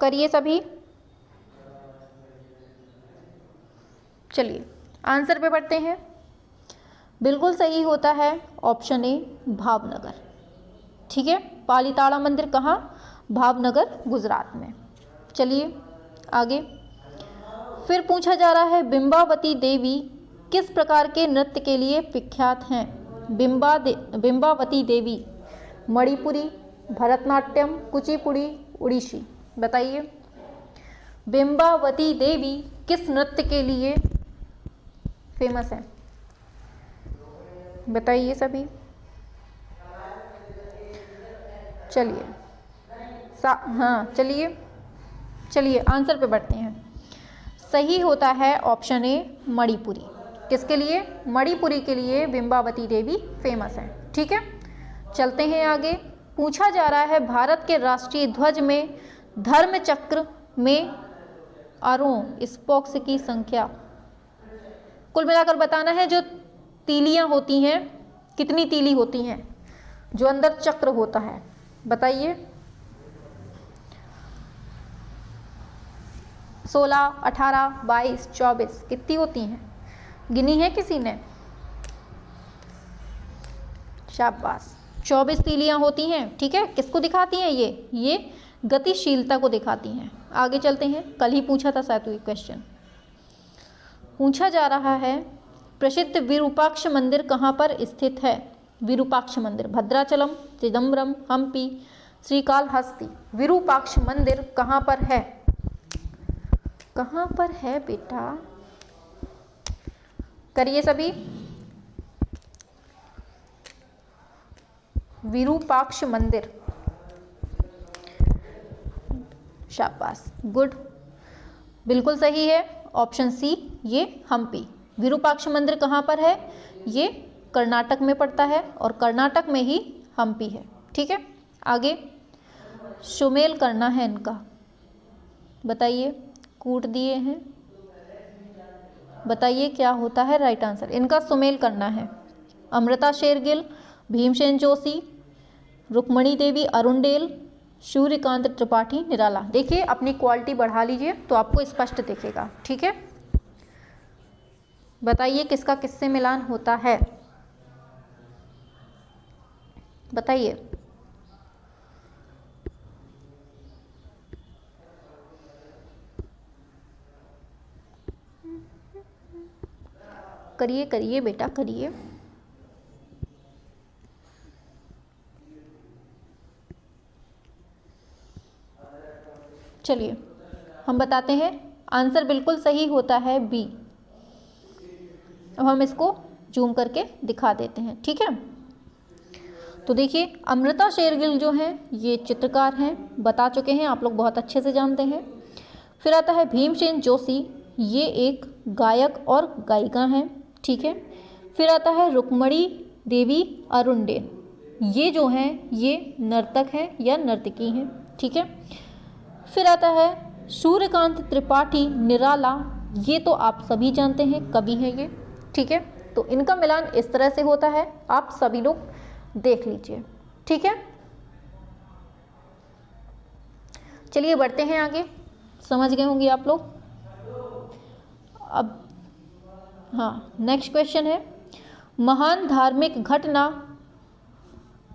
करिए सभी। चलिए आंसर पे बढ़ते हैं। बिल्कुल सही होता है ऑप्शन ए, भावनगर, ठीक है। पालीताड़ा मंदिर कहाँ? भावनगर, गुजरात में। चलिए आगे। फिर पूछा जा रहा है, बिंबावती देवी किस प्रकार के नृत्य के लिए विख्यात हैं? बिंबावती देवी मणिपुरी, भरतनाट्यम, कुचिपुड़ी, उड़ीसी। बताइए बिंबावती देवी किस नृत्य के लिए फेमस है? बताइए सभी। चलिए हाँ चलिए आंसर पे बढ़ते हैं। सही होता है ऑप्शन ए, मणिपुरी। किसके लिए? मणिपुरी के लिए बिंबावती देवी फेमस है, ठीक है। चलते हैं आगे। पूछा जा रहा है, भारत के राष्ट्रीय ध्वज में धर्म चक्र में आरोह स्पोक्स की संख्या, कुल मिलाकर बताना है। जो तीलियां होती हैं, कितनी तीली होती हैं जो अंदर चक्र होता है? बताइए। 16, 18, 22, 24 कितनी होती हैं? गिनी है किसी ने? शाबाश, 24 तीलियां होती हैं, ठीक है। किसको दिखाती हैं? ये गतिशीलता को दिखाती हैं। आगे चलते हैं। कल ही पूछा था शायद ये क्वेश्चन। पूछा जा रहा है प्रसिद्ध विरूपाक्ष मंदिर कहाँ पर स्थित है। विरूपाक्ष मंदिर भद्राचलम, चिदम्बरम, हम्पी, श्रीकालहस्ती। विरूपाक्ष मंदिर कहाँ पर है? कहाँ पर है बेटा? करिए सभी। विरूपाक्ष मंदिर, शाबाश, गुड, बिल्कुल सही है ऑप्शन सी, ये हम्पी। विरूपाक्ष मंदिर कहाँ पर है? ये कर्नाटक में पड़ता है और कर्नाटक में ही हम्पी है। ठीक है, आगे सुमेल करना है इनका, बताइए, कूट दिए हैं, बताइए क्या होता है राइट आंसर। इनका सुमेल करना है। अमृता शेरगिल, भीमसेन जोशी, रुक्मणी देवी अरुणडेल, सूर्यकांत त्रिपाठी निराला। देखिए अपनी क्वालिटी बढ़ा लीजिए तो आपको स्पष्ट दिखेगा। ठीक है, बताइए किसका किससे मिलान होता है, बताइए। करिए करिए बेटा करिए। चलिए हम बताते हैं, आंसर बिल्कुल सही होता है बी। अब हम इसको जूम करके दिखा देते हैं। ठीक है, तो देखिए अमृता शेरगिल जो हैं ये चित्रकार हैं, बता चुके हैं, आप लोग बहुत अच्छे से जानते हैं। फिर आता है भीमसेन जोशी, ये एक गायक और गायिका हैं। ठीक है, फिर आता है रुक्मणी देवी अरुणडेल, ये जो हैं ये नर्तक हैं या नर्तकी हैं। ठीक है, फिर आता है सूर्यकांत त्रिपाठी निराला, ये तो आप सभी जानते हैं कवि हैं ये। ठीक है, तो इनका मिलान इस तरह से होता है, आप सभी लोग देख लीजिए। ठीक है, चलिए बढ़ते हैं आगे, समझ गए होंगे आप लोग। अब हाँ, नेक्स्ट क्वेश्चन है, महान धार्मिक घटना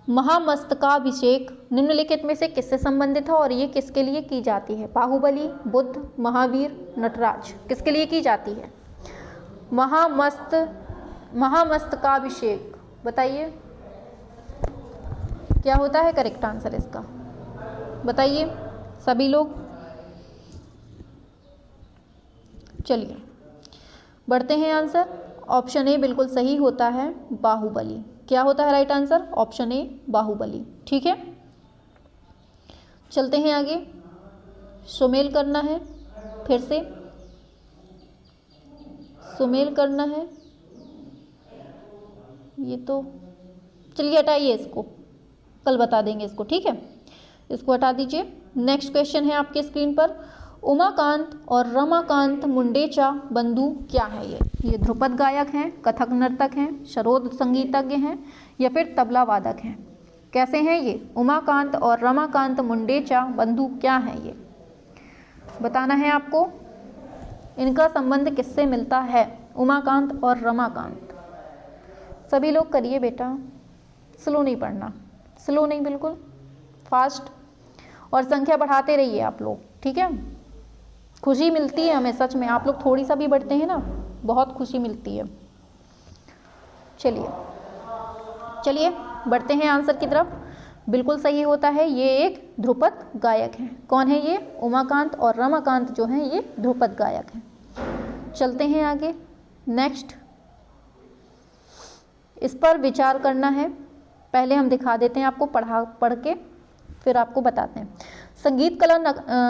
महामस्तकाभिषेक निम्नलिखित में से किससे संबंधित है और ये किसके लिए की जाती है? बाहुबली, बुद्ध, महावीर, नटराज, किसके लिए की जाती है? महामस्तकाभिषेक, बताइए क्या होता है करेक्ट आंसर इसका, बताइए सभी लोग। चलिए बढ़ते हैं आंसर। ऑप्शन ए बिल्कुल सही होता है, बाहुबली। क्या होता है right answer? Option A Baahubali. ठीक है, चलते हैं आगे। सुमेल करना है, फिर से सुमेल करना है, ये तो चलिए हटाइए इसको, कल बता देंगे इसको। ठीक है, इसको हटा दीजिए। नेक्स्ट क्वेश्चन है आपके स्क्रीन पर, उमाकांत और रमाकांत मुंडेचा बंधु क्या है? ये ध्रुपद गायक हैं, कथक नर्तक हैं, सरोद संगीतज्ञ हैं या फिर तबला वादक हैं? कैसे हैं ये? उमाकांत और रमाकांत मुंडेचा बंधु क्या है? ये बताना है आपको, इनका संबंध किससे मिलता है? उमाकांत और रमाकांत। सभी लोग करिए बेटा, स्लो नहीं पढ़ना, स्लो नहीं, बिल्कुल फास्ट, और संख्या बढ़ाते रहिए आप लोग। ठीक है, खुशी मिलती है हमें सच में, आप लोग थोड़ी सा भी बढ़ते हैं ना, बहुत खुशी मिलती है। चलिए चलिए बढ़ते हैं आंसर की तरफ। बिल्कुल सही होता है, ये एक ध्रुपद गायक हैं। कौन है ये? उमाकांत और रमाकांत जो हैं ये ध्रुपद गायक हैं। चलते हैं आगे। नेक्स्ट, इस पर विचार करना है, पहले हम दिखा देते हैं आपको पढ़ के, फिर आपको बताते हैं।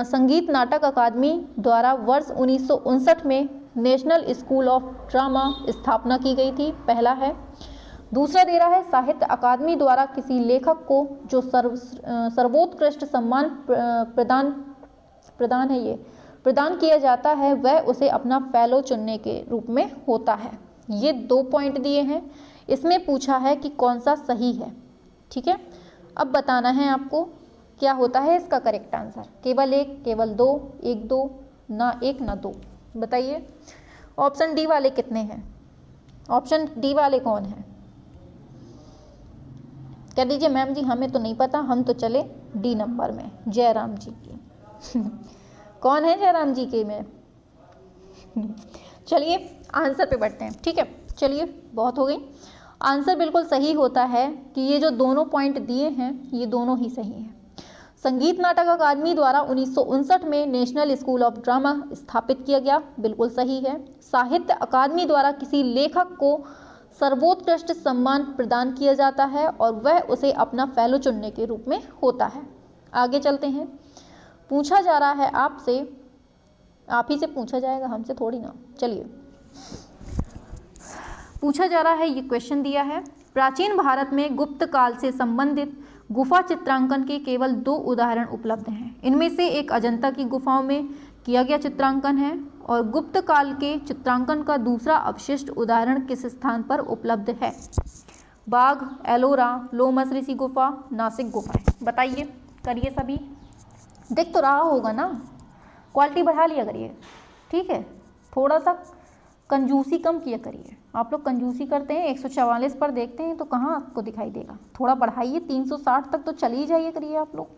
संगीत नाटक अकादमी द्वारा वर्ष 1959 में नेशनल स्कूल ऑफ ड्रामा स्थापना की गई थी, पहला है। दूसरा दे रहा है, साहित्य अकादमी द्वारा किसी लेखक को जो सर्वोत्कृष्ट सम्मान प्रदान किया जाता है, वह उसे अपना फेलो चुनने के रूप में होता है। ये 2 पॉइंट दिए हैं, इसमें पूछा है कि कौन सा सही है। ठीक है, अब बताना है आपको क्या होता है इसका करेक्ट आंसर। केवल एक, केवल दो, एक दो, ना एक ना दो, बताइए। ऑप्शन डी वाले कितने हैं? ऑप्शन डी वाले कौन है? कह दीजिए मैम जी हमें तो नहीं पता, हम तो चले डी नंबर में, जयराम जी की। कौन है जयराम जी के में? चलिए आंसर पे बढ़ते हैं, ठीक है। चलिए बहुत हो गई। आंसर बिल्कुल सही होता है कि ये जो दोनों पॉइंट दिए हैं ये दोनों ही सही हैं। संगीत नाटक अकादमी द्वारा 1959 में नेशनल स्कूल ऑफ ड्रामा स्थापित किया गया, बिल्कुल सही है। साहित्य अकादमी द्वारा किसी लेखक को सर्वोत्कृष्ट सम्मान प्रदान किया जाता है और वह उसे अपना फेलो चुनने के रूप में होता है। आगे चलते हैं। पूछा जा रहा है आपसे, आप ही से पूछा जाएगा, हमसे थोड़ी ना। चलिए, पूछा जा रहा है, ये क्वेश्चन दिया है, प्राचीन भारत में गुप्त काल से संबंधित गुफा चित्रांकन के केवल 2 उदाहरण उपलब्ध हैं। इनमें से एक अजंता की गुफाओं में किया गया चित्रांकन है और गुप्त काल के चित्रांकन का दूसरा अवशिष्ट उदाहरण किस स्थान पर उपलब्ध है? बाघ, एलोरा, लोमस ऋषि गुफा, नासिक गुफा। बताइए, करिए सभी। देख तो रहा होगा ना, क्वालिटी बढ़ा लिया करिए, ठीक है। थोड़ा सा कंजूसी कम किया करिए। आप लोग कंजूसी करते हैं, 144 पर देखते हैं तो कहाँ आपको दिखाई देगा। थोड़ा बढ़ाइए, 360 तक तो चली जाइए करिए आप लोग।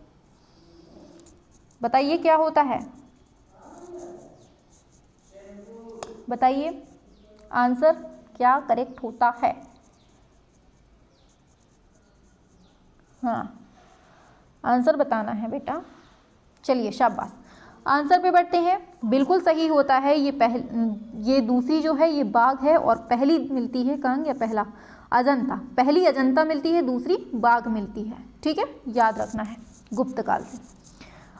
बताइए क्या होता है, बताइए आंसर क्या करेक्ट होता है? हाँ, आंसर बताना है बेटा। चलिए शाबाश, आंसर पे बढ़ते हैं। बिल्कुल सही होता है। ये दूसरी जो है ये बाघ है और पहली मिलती है कहाँ, या पहला अजंता। पहली अजंता मिलती है, दूसरी बाघ मिलती है, ठीक है, याद रखना है गुप्त काल से।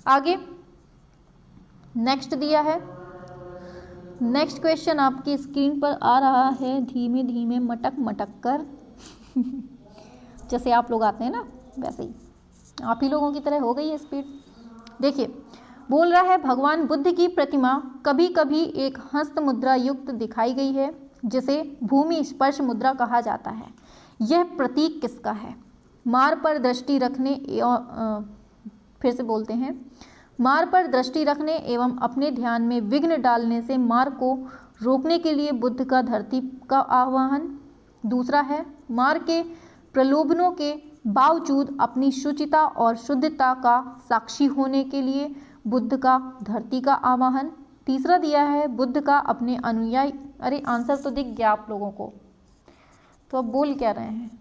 आगे नेक्स्ट दिया है, नेक्स्ट क्वेश्चन आपकी स्क्रीन पर आ रहा है, धीमे धीमे मटक मटक कर जैसे आप लोग आते हैं ना वैसे ही आप ही लोगों की तरह हो गई है स्पीड। देखिए, बोल रहा है भगवान बुद्ध की प्रतिमा कभी कभी एक हस्त मुद्रा युक्त दिखाई गई है जिसे भूमि स्पर्श मुद्रा कहा जाता है। यह प्रतीक किसका है? मार पर दृष्टि रखने फिर से बोलते हैं, मार पर दृष्टि रखने एवं अपने ध्यान में विघ्न डालने से मार को रोकने के लिए बुद्ध का धरती का आह्वान। दूसरा है, मार के प्रलोभनों के बावजूद अपनी शुचिता और शुद्धता का साक्षी होने के लिए बुद्ध का धरती का आवाहन। तीसरा दिया है, बुद्ध का अपने अनुयायी। अरे आंसर तो दिख गया आप लोगों को, तो अब बोल क्या रहे हैं?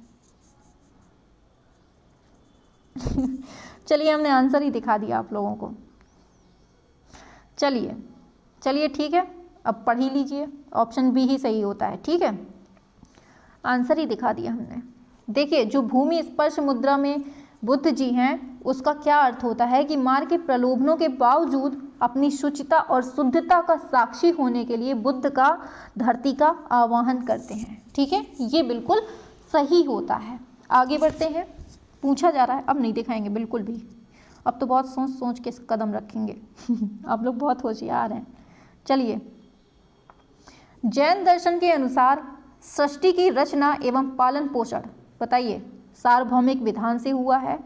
चलिए, हमने आंसर ही दिखा दिया आप लोगों को। चलिए चलिए ठीक है, अब पढ़ ही लीजिए, ऑप्शन बी ही सही होता है, ठीक है, आंसर ही दिखा दिया हमने। देखिए, जो भूमि स्पर्श मुद्रा में बुद्ध जी हैं उसका क्या अर्थ होता है कि मार के प्रलोभनों के बावजूद अपनी शुचिता और शुद्धता का साक्षी होने के लिए बुद्ध का धरती का आवाहन करते हैं, ठीक है, ये बिल्कुल सही होता है। आगे बढ़ते हैं। पूछा जा रहा है, अब नहीं दिखाएंगे बिल्कुल भी, अब तो बहुत सोच सोच के कदम रखेंगे आप लोग बहुत होशियार हैं। चलिए, जैन दर्शन के अनुसार सृष्टि की रचना एवं पालन पोषण, बताइए, सार्वभौमिक विधान से हुआ है,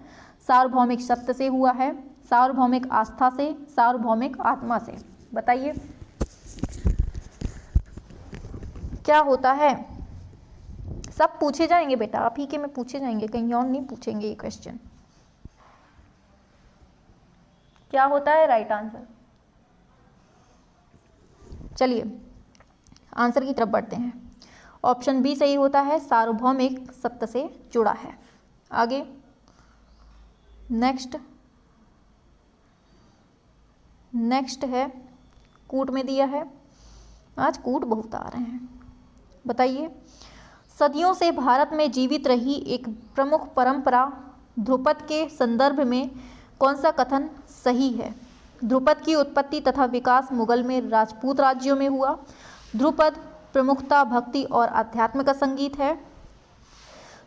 सार्वभौमिक सत्य से हुआ है, सार्वभौमिक आस्था से, सार्वभौमिक आत्मा से? बताइए क्या होता है? सब पूछे जाएंगे बेटा, आप ही के में पूछे जाएंगे, कहीं और नहीं पूछेंगे ये क्वेश्चन। क्या होता है राइट आंसर? चलिए आंसर की तरफ बढ़ते हैं। ऑप्शन बी सही होता है, सार्वभौमिक सत्य से जुड़ा है। आगे नेक्स्ट है, कूट में दिया है, आज कूट बहुत आ रहे हैं। बताइए, सदियों से भारत में जीवित रही एक प्रमुख परंपरा ध्रुपद के संदर्भ में कौन सा कथन सही है? ध्रुपद की उत्पत्ति तथा विकास मुगल में राजपूत राज्यों में हुआ। ध्रुपद प्रमुखता भक्ति और अध्यात्म का संगीत है।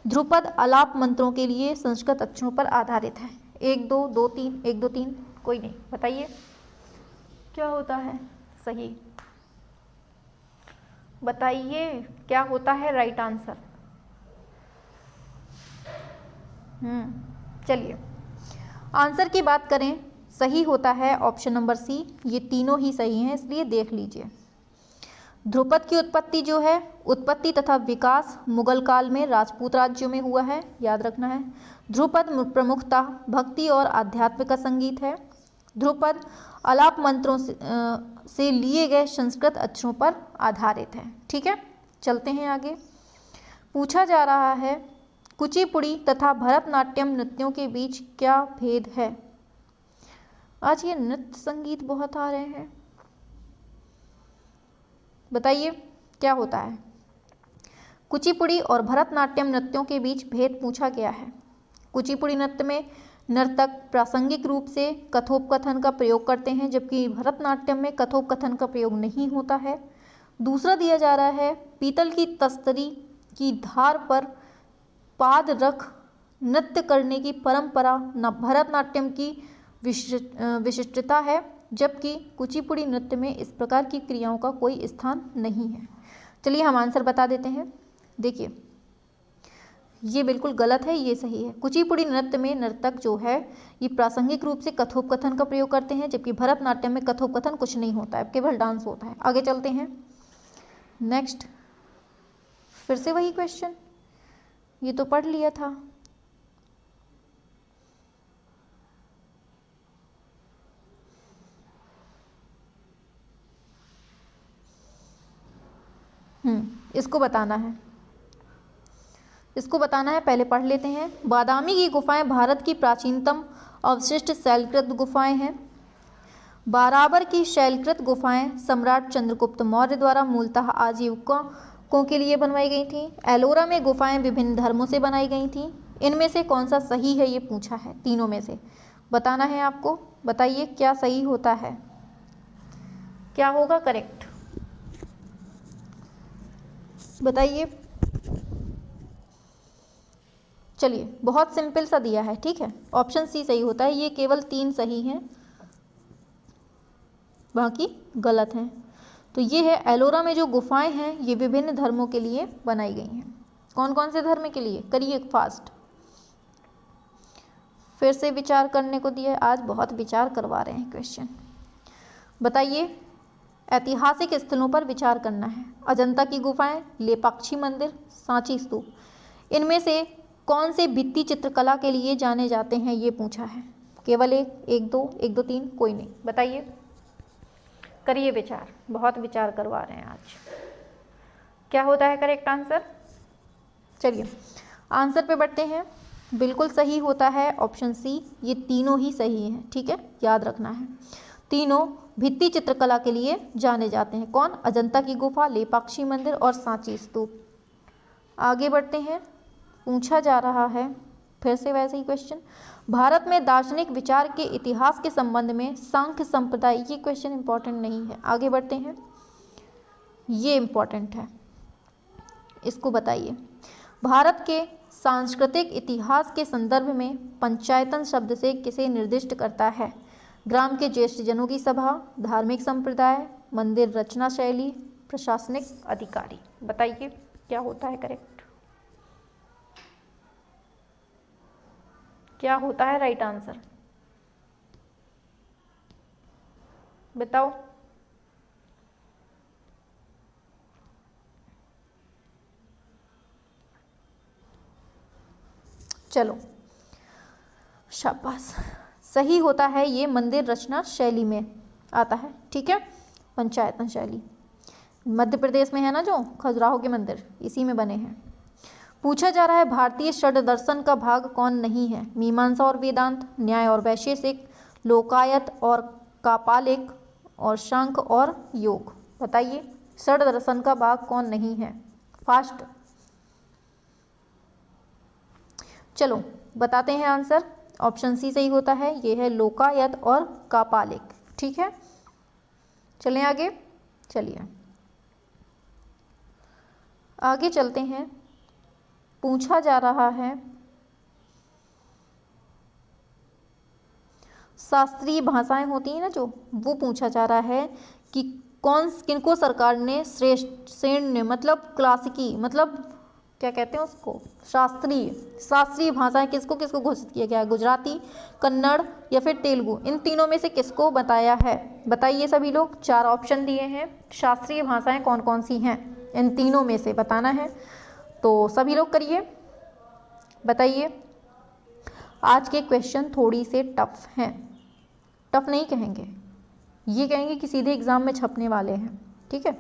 ध्रुपद आलाप मंत्रों के लिए संस्कृत अक्षरों पर आधारित है। 1 2 2 3 1 2 3 कोई नहीं। बताइए क्या होता है सही? बताइए क्या होता है राइट आंसर? चलिए आंसर की बात करें, सही होता है ऑप्शन नंबर सी। ये तीनों ही सही हैं, इसलिए देख लीजिए। ध्रुपद की उत्पत्ति जो है, उत्पत्ति तथा विकास मुगल काल में राजपूत राज्यों में हुआ है, याद रखना है। ध्रुपद प्रमुखता भक्ति और आध्यात्म का संगीत है। ध्रुपद आलाप मंत्रों से लिए गए संस्कृत अक्षरों पर आधारित है। ठीक है, चलते हैं आगे। पूछा जा रहा है कुचिपुड़ी तथा भरतनाट्यम नृत्यों के बीच क्या भेद है। आज ये नृत्य संगीत बहुत आ रहे हैं, बताइए क्या होता है। कुचिपुड़ी और भरतनाट्यम नृत्यों के बीच भेद पूछा गया है। कुचिपुड़ी नृत्य में नर्तक प्रासंगिक रूप से कथोपकथन का प्रयोग करते हैं, जबकि भरतनाट्यम में कथोपकथन का प्रयोग नहीं होता है। दूसरा दिया जा रहा है पीतल की तस्तरी की धार पर पाद रख नृत्य करने की परंपरा भरतनाट्यम की विशिष्टता है, जबकि कुचिपुड़ी नृत्य में इस प्रकार की क्रियाओं का कोई स्थान नहीं है। चलिए हम आंसर बता देते हैं। देखिए ये बिल्कुल गलत है, ये सही है। कुचिपुड़ी नृत्य में नर्तक जो है ये प्रासंगिक रूप से कथोपकथन का प्रयोग करते हैं, जबकि भरतनाट्यम में कथोपकथन कुछ नहीं होता है, केवल डांस होता है। आगे चलते हैं नेक्स्ट। फिर से वही क्वेश्चन, ये तो पढ़ लिया था। इसको बताना है, इसको बताना है, पहले पढ़ लेते हैं। बादामी की गुफाएं भारत की प्राचीनतम अवशिष्ट शैलकृत गुफाएं हैं। बाराबर की शैलकृत गुफाएं सम्राट चंद्रगुप्त मौर्य द्वारा मूलतः आजीविकों के लिए बनवाई गई थीं। एलोरा में गुफाएं विभिन्न धर्मों से बनाई गई थीं। इनमें से कौन सा सही है ये पूछा है, तीनों में से बताना है आपको। बताइए क्या सही होता है, क्या होगा करेक्ट, बताइए। चलिए बहुत सिंपल सा दिया है, ठीक है, ऑप्शन सी सही होता है। ये केवल 3 सही हैं, बाकी गलत हैं। तो ये है एलोरा में जो गुफाएं हैं ये विभिन्न धर्मों के लिए बनाई गई हैं। कौन कौन से धर्म के लिए, करिए फास्ट। फिर से विचार करने को दिया है, आज बहुत विचार करवा रहे हैं क्वेश्चन। बताइए ऐतिहासिक स्थलों पर विचार करना है। अजंता की गुफाएं, लेपाक्षी मंदिर, सांची स्तूप, इनमें से कौन से भित्ति चित्रकला के लिए जाने जाते हैं ये पूछा है। केवल एक दो 3, कोई नहीं, बताइए, करिए विचार, बहुत विचार करवा रहे हैं आज। क्या होता है करेक्ट आंसर। चलिए आंसर पे बढ़ते हैं। बिल्कुल सही होता है ऑप्शन सी, ये तीनों ही सही हैं, ठीक है, याद रखना है। तीनों भित्ति चित्रकला के लिए जाने जाते हैं। कौन, अजंता की गुफा, लेपाक्षी मंदिर और सांची स्तूप। आगे बढ़ते हैं। पूछा जा रहा है फिर से वैसे ही क्वेश्चन, भारत में दार्शनिक विचार के इतिहास के संबंध में सांख्य संप्रदाय, ये क्वेश्चन इंपॉर्टेंट नहीं है। आगे बढ़ते हैं, ये इंपॉर्टेंट है, इसको बताइए। भारत के सांस्कृतिक इतिहास के संदर्भ में पंचायतन शब्द से किसे निर्दिष्ट करता है। ग्राम के ज्येष्ठ जनों की सभा, धार्मिक संप्रदाय, मंदिर रचना शैली, प्रशासनिक अधिकारी। बताइए क्या होता है करेक्ट, क्या होता है राइट आंसर, बताओ। चलो शाबाश, सही होता है ये मंदिर रचना शैली में आता है, ठीक है, पंचायतन शैली। मध्य प्रदेश में है ना जो खजुराहो के मंदिर, इसी में बने हैं। पूछा जा रहा है भारतीय षड दर्शन का भाग कौन नहीं है। मीमांसा और वेदांत, न्याय और वैशेषिक, लोकायत और कापालिक, और सांख्य और योग। बताइए षड दर्शन का भाग कौन नहीं है, फास्ट। चलो बताते हैं आंसर। ऑप्शन सी सही होता है, ये है लोकायत और कापालिक, ठीक है। चलें आगे, चलिए आगे चलते हैं। पूछा जा रहा है शास्त्रीय भाषाएं होती हैं ना जो, वो पूछा जा रहा है कि किनको सरकार ने श्रेष्ठ श्रेणी, मतलब क्लासिकी, मतलब क्या कहते हैं उसको, शास्त्रीय भाषाएं किसको किसको घोषित किया गया है। गुजराती, कन्नड़ या फिर तेलुगु, इन तीनों में से किसको बताया है। बताइए सभी लोग, 4 ऑप्शन दिए हैं, शास्त्रीय भाषाएं कौन कौन सी हैं, इन तीनों में से बताना है। तो सभी लोग करिए, बताइए। आज के क्वेश्चन थोड़ी से टफ हैं, टफ नहीं कहेंगे, ये कहेंगे कि सीधे एग्जाम में छपने वाले हैं, ठीक है।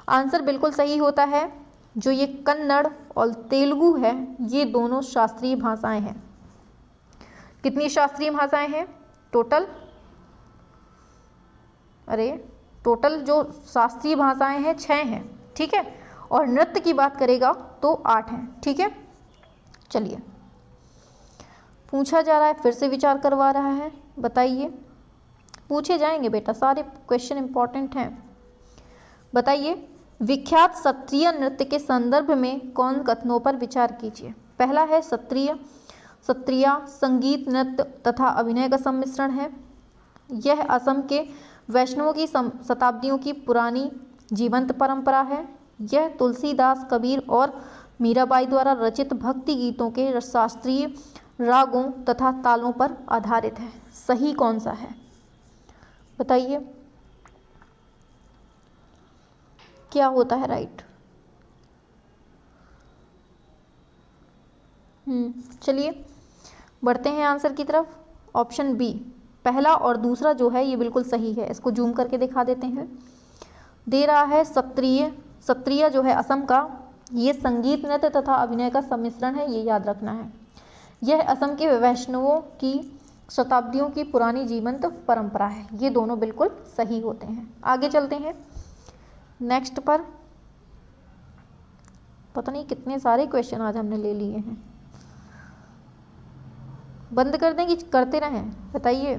आंसर बिल्कुल सही होता है। जो ये कन्नड़ और तेलुगु है, ये दोनों शास्त्रीय भाषाएं हैं। कितनी शास्त्रीय भाषाएं हैं टोटल? टोटल जो शास्त्रीय भाषाएं हैं 6 हैं, ठीक है। और नृत्य की बात करेगा तो 8 हैं, ठीक है। चलिए, पूछा जा रहा है, फिर से विचार करवा रहा है, बताइए। पूछे जाएंगे बेटा, सारे क्वेश्चन इंपॉर्टेंट हैं। बताइए, विख्यात सत्रिय नृत्य के संदर्भ में कौन कथनों पर विचार कीजिए। पहला है सत्रिया संगीत, नृत्य तथा अभिनय का सम्मिश्रण है। यह असम के वैष्णवों की शताब्दियों की पुरानी जीवंत परंपरा है। यह तुलसीदास, कबीर और मीराबाई द्वारा रचित भक्ति गीतों के शास्त्रीय रागों तथा तालों पर आधारित है। सही कौन सा है बताइए, क्या होता है राइट? चलिए बढ़ते हैं आंसर की तरफ। ऑप्शन बी, पहला और दूसरा जो है ये बिल्कुल सही है। इसको जूम करके दिखा देते हैं। दे रहा है सत्रिय जो है असम का, ये संगीत, नृत्य तथा अभिनय का सम्मिश्रण है, ये याद रखना है। यह असम के वैष्णवों की शताब्दियों की पुरानी जीवंत परंपरा है। ये दोनों बिल्कुल सही होते हैं। आगे चलते हैं नेक्स्ट पर। पता नहीं कितने सारे क्वेश्चन आज हमने ले लिए हैं। बंद कर दें कि करते रहें? बताइए।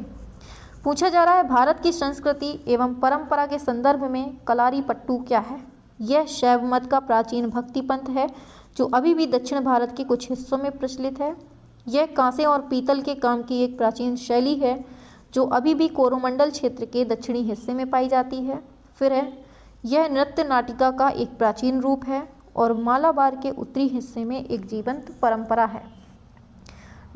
पूछा जा रहा है, भारत की संस्कृति एवं परंपरा के संदर्भ में कलारी पट्टू क्या है? यह शैव मत का प्राचीन भक्ति पंथ है जो अभी भी दक्षिण भारत के कुछ हिस्सों में प्रचलित है। यह कांसे और पीतल के काम की एक प्राचीन शैली है जो अभी भी कोरोमंडल क्षेत्र के दक्षिणी हिस्से में पाई जाती है। फिर है, यह नृत्य नाटिका का एक प्राचीन रूप है और मालाबार के उत्तरी हिस्से में एक जीवंत परंपरा है।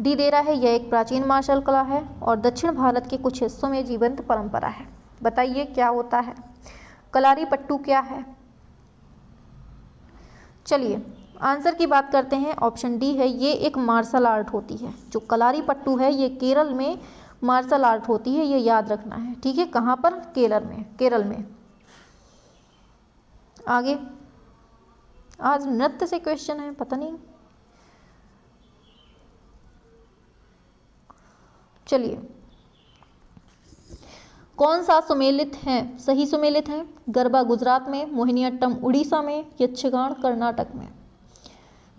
डी दे रहा है, यह एक प्राचीन मार्शल कला है और दक्षिण भारत के कुछ हिस्सों में जीवंत परंपरा है। बताइए क्या होता है? कलारी पट्टू क्या है? चलिए आंसर की बात करते हैं। ऑप्शन डी है, ये एक मार्शल आर्ट होती है। जो कलारी पट्टू है ये केरल में मार्शल आर्ट होती है, ये याद रखना है, ठीक है। कहाँ पर? केरल में। आगे, आज नृत्य से क्वेश्चन है, पता नहीं। चलिए, कौन सा सुमेलित है? सही सुमेलित है। गरबा गुजरात में, मोहिनीअट्टम उड़ीसा में, यक्षगान कर्नाटक में।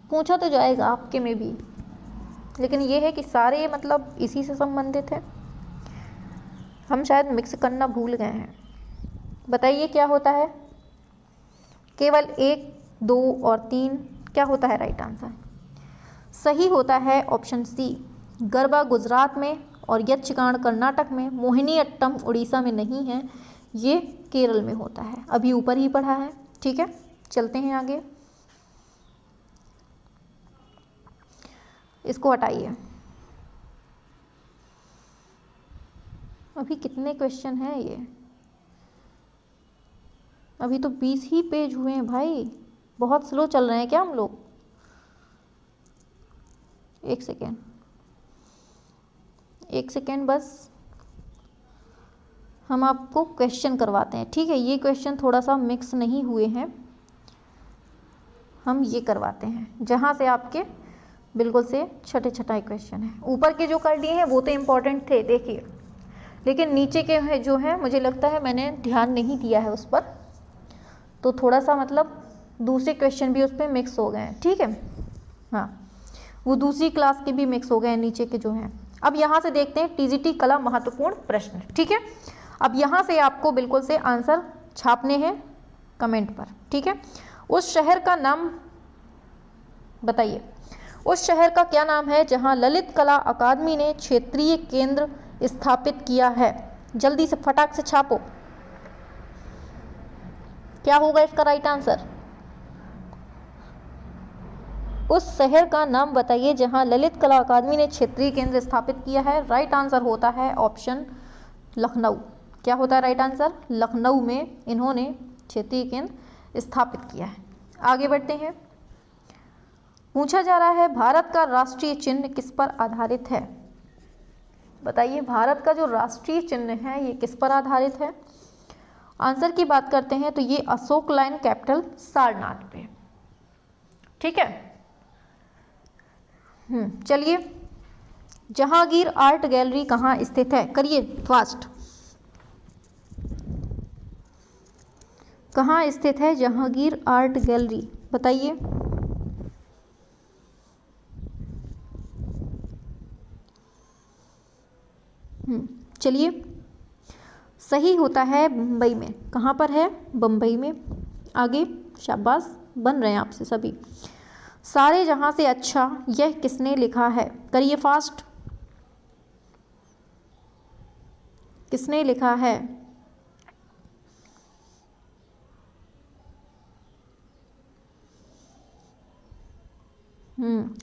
पूछा तो जाएगा आपके में भी, लेकिन ये है कि सारे मतलब इसी से संबंधित है। हम शायद मिक्स करना भूल गए हैं। बताइए क्या होता है? केवल 1, 2 और 3 क्या होता है राइट आंसर? सही होता है ऑप्शन सी, गरबा गुजरात में और यक्षगान कर्नाटक में। मोहिनीअट्टम उड़ीसा में नहीं है, ये केरल में होता है। अभी ऊपर ही पढ़ा है, ठीक है। चलते हैं आगे, इसको हटाइए। अभी कितने क्वेश्चन हैं ये? अभी तो 20 ही पेज हुए हैं भाई, बहुत स्लो चल रहे हैं क्या हम लोग? एक सेकेंड बस, हम आपको क्वेश्चन करवाते हैं, ठीक है। ये क्वेश्चन थोड़ा सा मिक्स नहीं हुए हैं, हम ये करवाते हैं जहाँ से आपके बिल्कुल से छठाई क्वेश्चन है। ऊपर के जो कर लिए हैं वो तो इम्पोर्टेंट थे, देखिए, लेकिन नीचे के है जो है मुझे लगता है मैंने ध्यान नहीं दिया है उस पर, तो थोड़ा सा मतलब दूसरे क्वेश्चन भी उस पर मिक्स हो गए हैं, ठीक है। हाँ, वो दूसरी क्लास के भी मिक्स हो गए हैं नीचे के जो हैं। अब यहाँ से देखते हैं टीजीटी कला महत्वपूर्ण प्रश्न, ठीक है। अब यहाँ से आपको बिल्कुल से आंसर छापने हैं कमेंट पर, ठीक है। उस शहर का नाम बताइए। उस शहर का क्या नाम है जहाँ ललित कला अकादमी ने क्षेत्रीय केंद्र स्थापित किया है? जल्दी से फटाक से छापो, क्या होगा इसका राइट आंसर? उस शहर का नाम बताइए जहां ललित कला अकादमी ने क्षेत्रीय केंद्र स्थापित किया है। राइट आंसर होता है ऑप्शन लखनऊ। क्या होता है राइट आंसर? लखनऊ में इन्होंने क्षेत्रीय केंद्र स्थापित किया है। आगे बढ़ते हैं। पूछा जा रहा है, भारत का राष्ट्रीय चिन्ह किस पर आधारित है? बताइए भारत का जो राष्ट्रीय चिन्ह है ये किस पर आधारित है? आंसर की बात करते हैं तो ये अशोक लाइन कैपिटल सारनाथ पे। ठीक है। चलिए, जहांगीर आर्ट गैलरी कहाँ स्थित है? करिए फास्ट। कहाँ स्थित है जहांगीर आर्ट गैलरी? बताइए। चलिए, सही होता है मुंबई में। कहाँ पर है? बम्बई में। आगे, शाबाश, बन रहे हैं आपसे सभी। सारे जहां से अच्छा यह किसने लिखा है? करिए फास्ट। किसने लिखा है?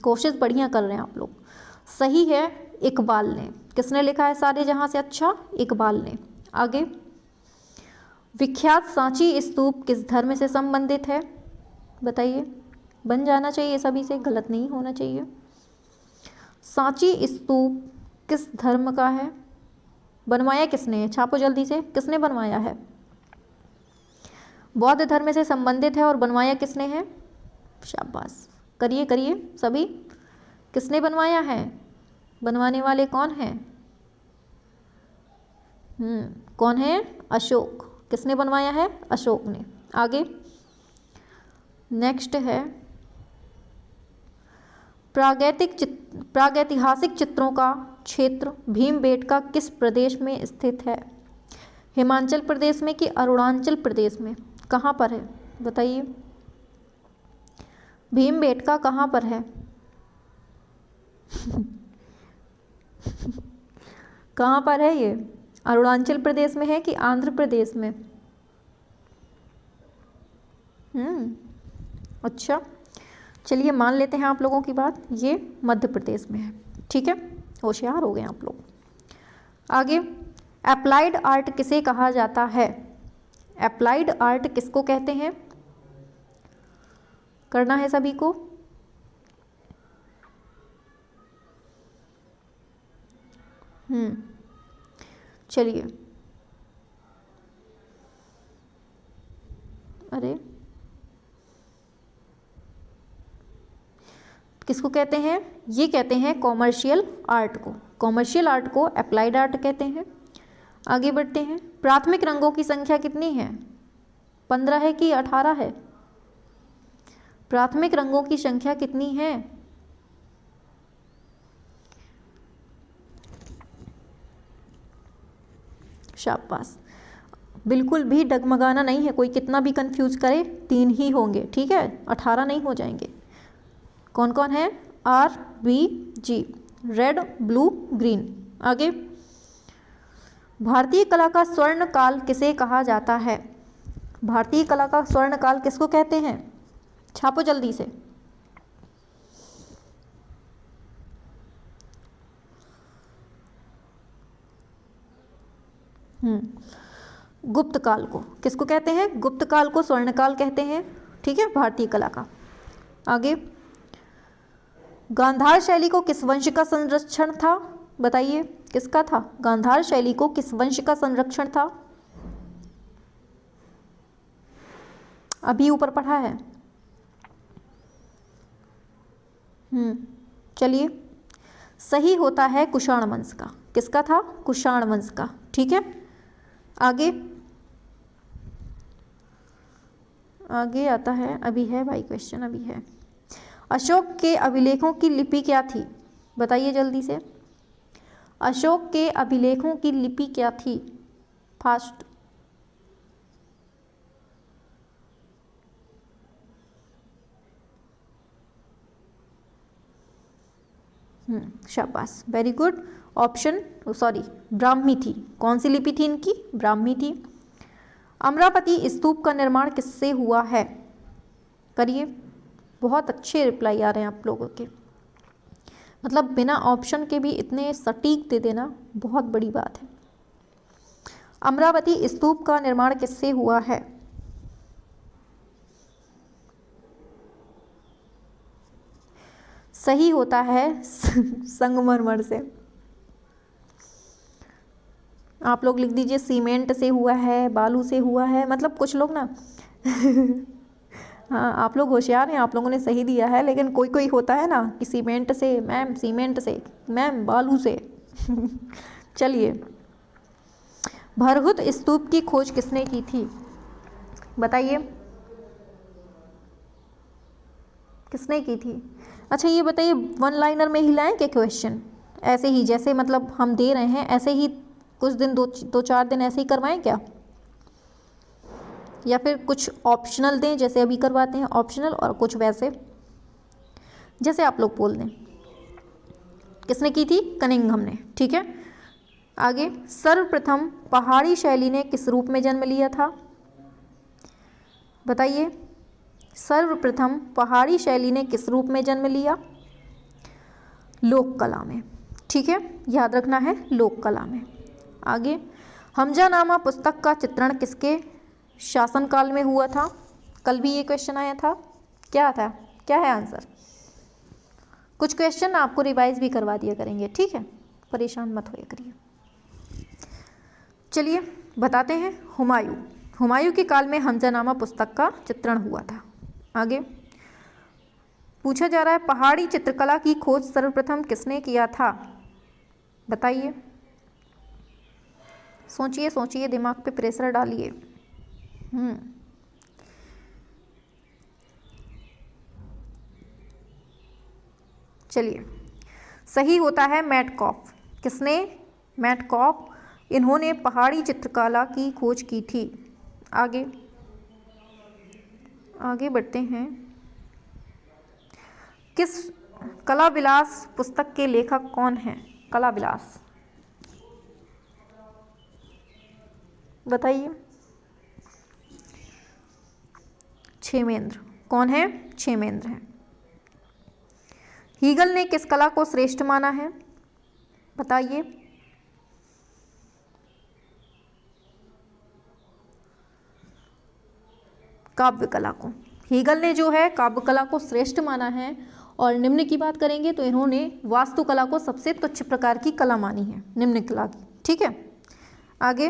कोशिश बढ़िया कर रहे हैं आप लोग। सही है, इकबाल ने। किसने लिखा है सारे जहां से अच्छा? इकबाल ने। आगे, विख्यात सांची स्तूप किस धर्म से संबंधित है? बताइए। बन जाना चाहिए सभी से, गलत नहीं होना चाहिए। सांची स्तूप किस धर्म का है? बनवाया किसने? छापो जल्दी से, किसने बनवाया है? बौद्ध धर्म से संबंधित है और बनवाया किसने है? शाबाश, करिए करिए सभी। किसने बनवाया है? बनवाने वाले कौन हैं? कौन है? अशोक। किसने बनवाया है? अशोक ने। आगे, नेक्स्ट है, प्रागैतिहासिक चित्रों का क्षेत्र भीमबेटका किस प्रदेश में स्थित है? हिमाचल प्रदेश में कि अरुणाचल प्रदेश में? कहाँ पर है? बताइए। भीमबेटका कहाँ पर है? कहाँ पर है ये? अरुणाचल प्रदेश में है कि आंध्र प्रदेश में? अच्छा, चलिए मान लेते हैं आप लोगों की बात, ये मध्य प्रदेश में है। ठीक है, होशियार हो गए आप लोग। आगे, अप्लाइड आर्ट किसे कहा जाता है? अप्लाइड आर्ट किसको कहते हैं? करना है सभी को। चलिए, अरे किसको कहते हैं? ये कहते हैं कॉमर्शियल आर्ट को। कॉमर्शियल आर्ट को अप्लाइड आर्ट कहते हैं। आगे बढ़ते हैं। प्राथमिक रंगों की संख्या कितनी है? 15 है कि 18 है? प्राथमिक रंगों की संख्या कितनी है? शाबाश, बिल्कुल भी डगमगाना नहीं है। कोई कितना भी कंफ्यूज करे, 3 ही होंगे। ठीक है, 18 नहीं हो जाएंगे। कौन कौन है? RBG, red blue green. आगे, भारतीय कला का स्वर्ण काल किसे कहा जाता है? भारतीय कला का स्वर्ण काल किसको कहते हैं? छापो जल्दी से। गुप्त काल को किसको कहते हैं? गुप्त काल को स्वर्ण काल कहते हैं। ठीक है, भारतीय कला का। आगे, गांधार शैली को किस वंश का संरक्षण था? बताइए, किसका था? गांधार शैली को किस वंश का संरक्षण था? अभी ऊपर पढ़ा है। चलिए, सही होता है कुषाण वंश का। किसका था? कुषाण वंश का। ठीक है, आगे आगे आता है, अभी है भाई क्वेश्चन, अभी है। अशोक के अभिलेखों की लिपि क्या थी? बताइए जल्दी से। अशोक के अभिलेखों की लिपि क्या थी? फास्ट। शाबाश, very good. Option, sorry, Brahmi थी। कौन सी लिपि थी इनकी? ब्राह्मी थी। अमरावती स्तूप का निर्माण किससे हुआ है? करिए, बहुत अच्छे रिप्लाई आ रहे हैं आप लोगों के। मतलब बिना ऑप्शन के भी इतने सटीक दे देना बहुत बड़ी बात है। अमरावती स्तूप का निर्माण किससे हुआ है? सही होता है संगमरमर से। आप लोग लिख दीजिए सीमेंट से हुआ है, बालू से हुआ है, मतलब कुछ लोग ना हाँ आप लोग होशियार हैं, आप लोगों ने सही दिया है, लेकिन कोई कोई होता है ना कि सीमेंट से मैम, सीमेंट से मैम, बालू से चलिए, भरहुत स्तूप की खोज किसने की थी? बताइए, किसने की थी? अच्छा ये बताइए, वन लाइनर में ही लाएं क्या क्वेश्चन? ऐसे ही जैसे मतलब हम दे रहे हैं ऐसे ही कुछ दिन, दो चार दिन ऐसे ही करवाएं क्या, या फिर कुछ ऑप्शनल दें जैसे अभी करवाते हैं ऑप्शनल, और कुछ वैसे जैसे आप लोग बोल दें। किसने की थी? कनिंघम ने। ठीक है, आगे, सर्वप्रथम पहाड़ी शैली ने किस रूप में जन्म लिया था? बताइए, सर्वप्रथम पहाड़ी शैली ने किस रूप में जन्म लिया? लोक कला में। ठीक है, याद रखना है, लोक कला में। आगे, हमजानामा पुस्तक का चित्रण किसके शासनकाल में हुआ था? कल भी ये क्वेश्चन आया था, क्या था, क्या है आंसर? कुछ क्वेश्चन आपको रिवाइज भी करवा दिया करेंगे, ठीक है, परेशान मत होया करिए। चलिए बताते हैं, हुमायूं, हुमायूं के काल में हमजानामा पुस्तक का चित्रण हुआ था। आगे पूछा जा रहा है, पहाड़ी चित्रकला की खोज सर्वप्रथम किसने किया था? बताइए, सोचिए सोचिए, दिमाग पे प्रेशर डालिए। चलिए, सही होता है मैटकॉफ। किसने? मैटकॉफ, इन्होंने पहाड़ी चित्रकला की खोज की थी। आगे आगे बढ़ते हैं, किस कला विलास पुस्तक के लेखक कौन हैं? कला विलास, बताइए। क्षेमेंद्र। कौन है? क्षेमेंद्र हैं। हीगल ने किस कला को श्रेष्ठ माना है? बताइए। काव्य कला को। हीगल ने जो है काव्य कला को श्रेष्ठ माना है, और निम्न की बात करेंगे तो इन्होंने वास्तुकला को सबसे तुच्छ प्रकार की कला मानी है, निम्न कला की। ठीक है, आगे,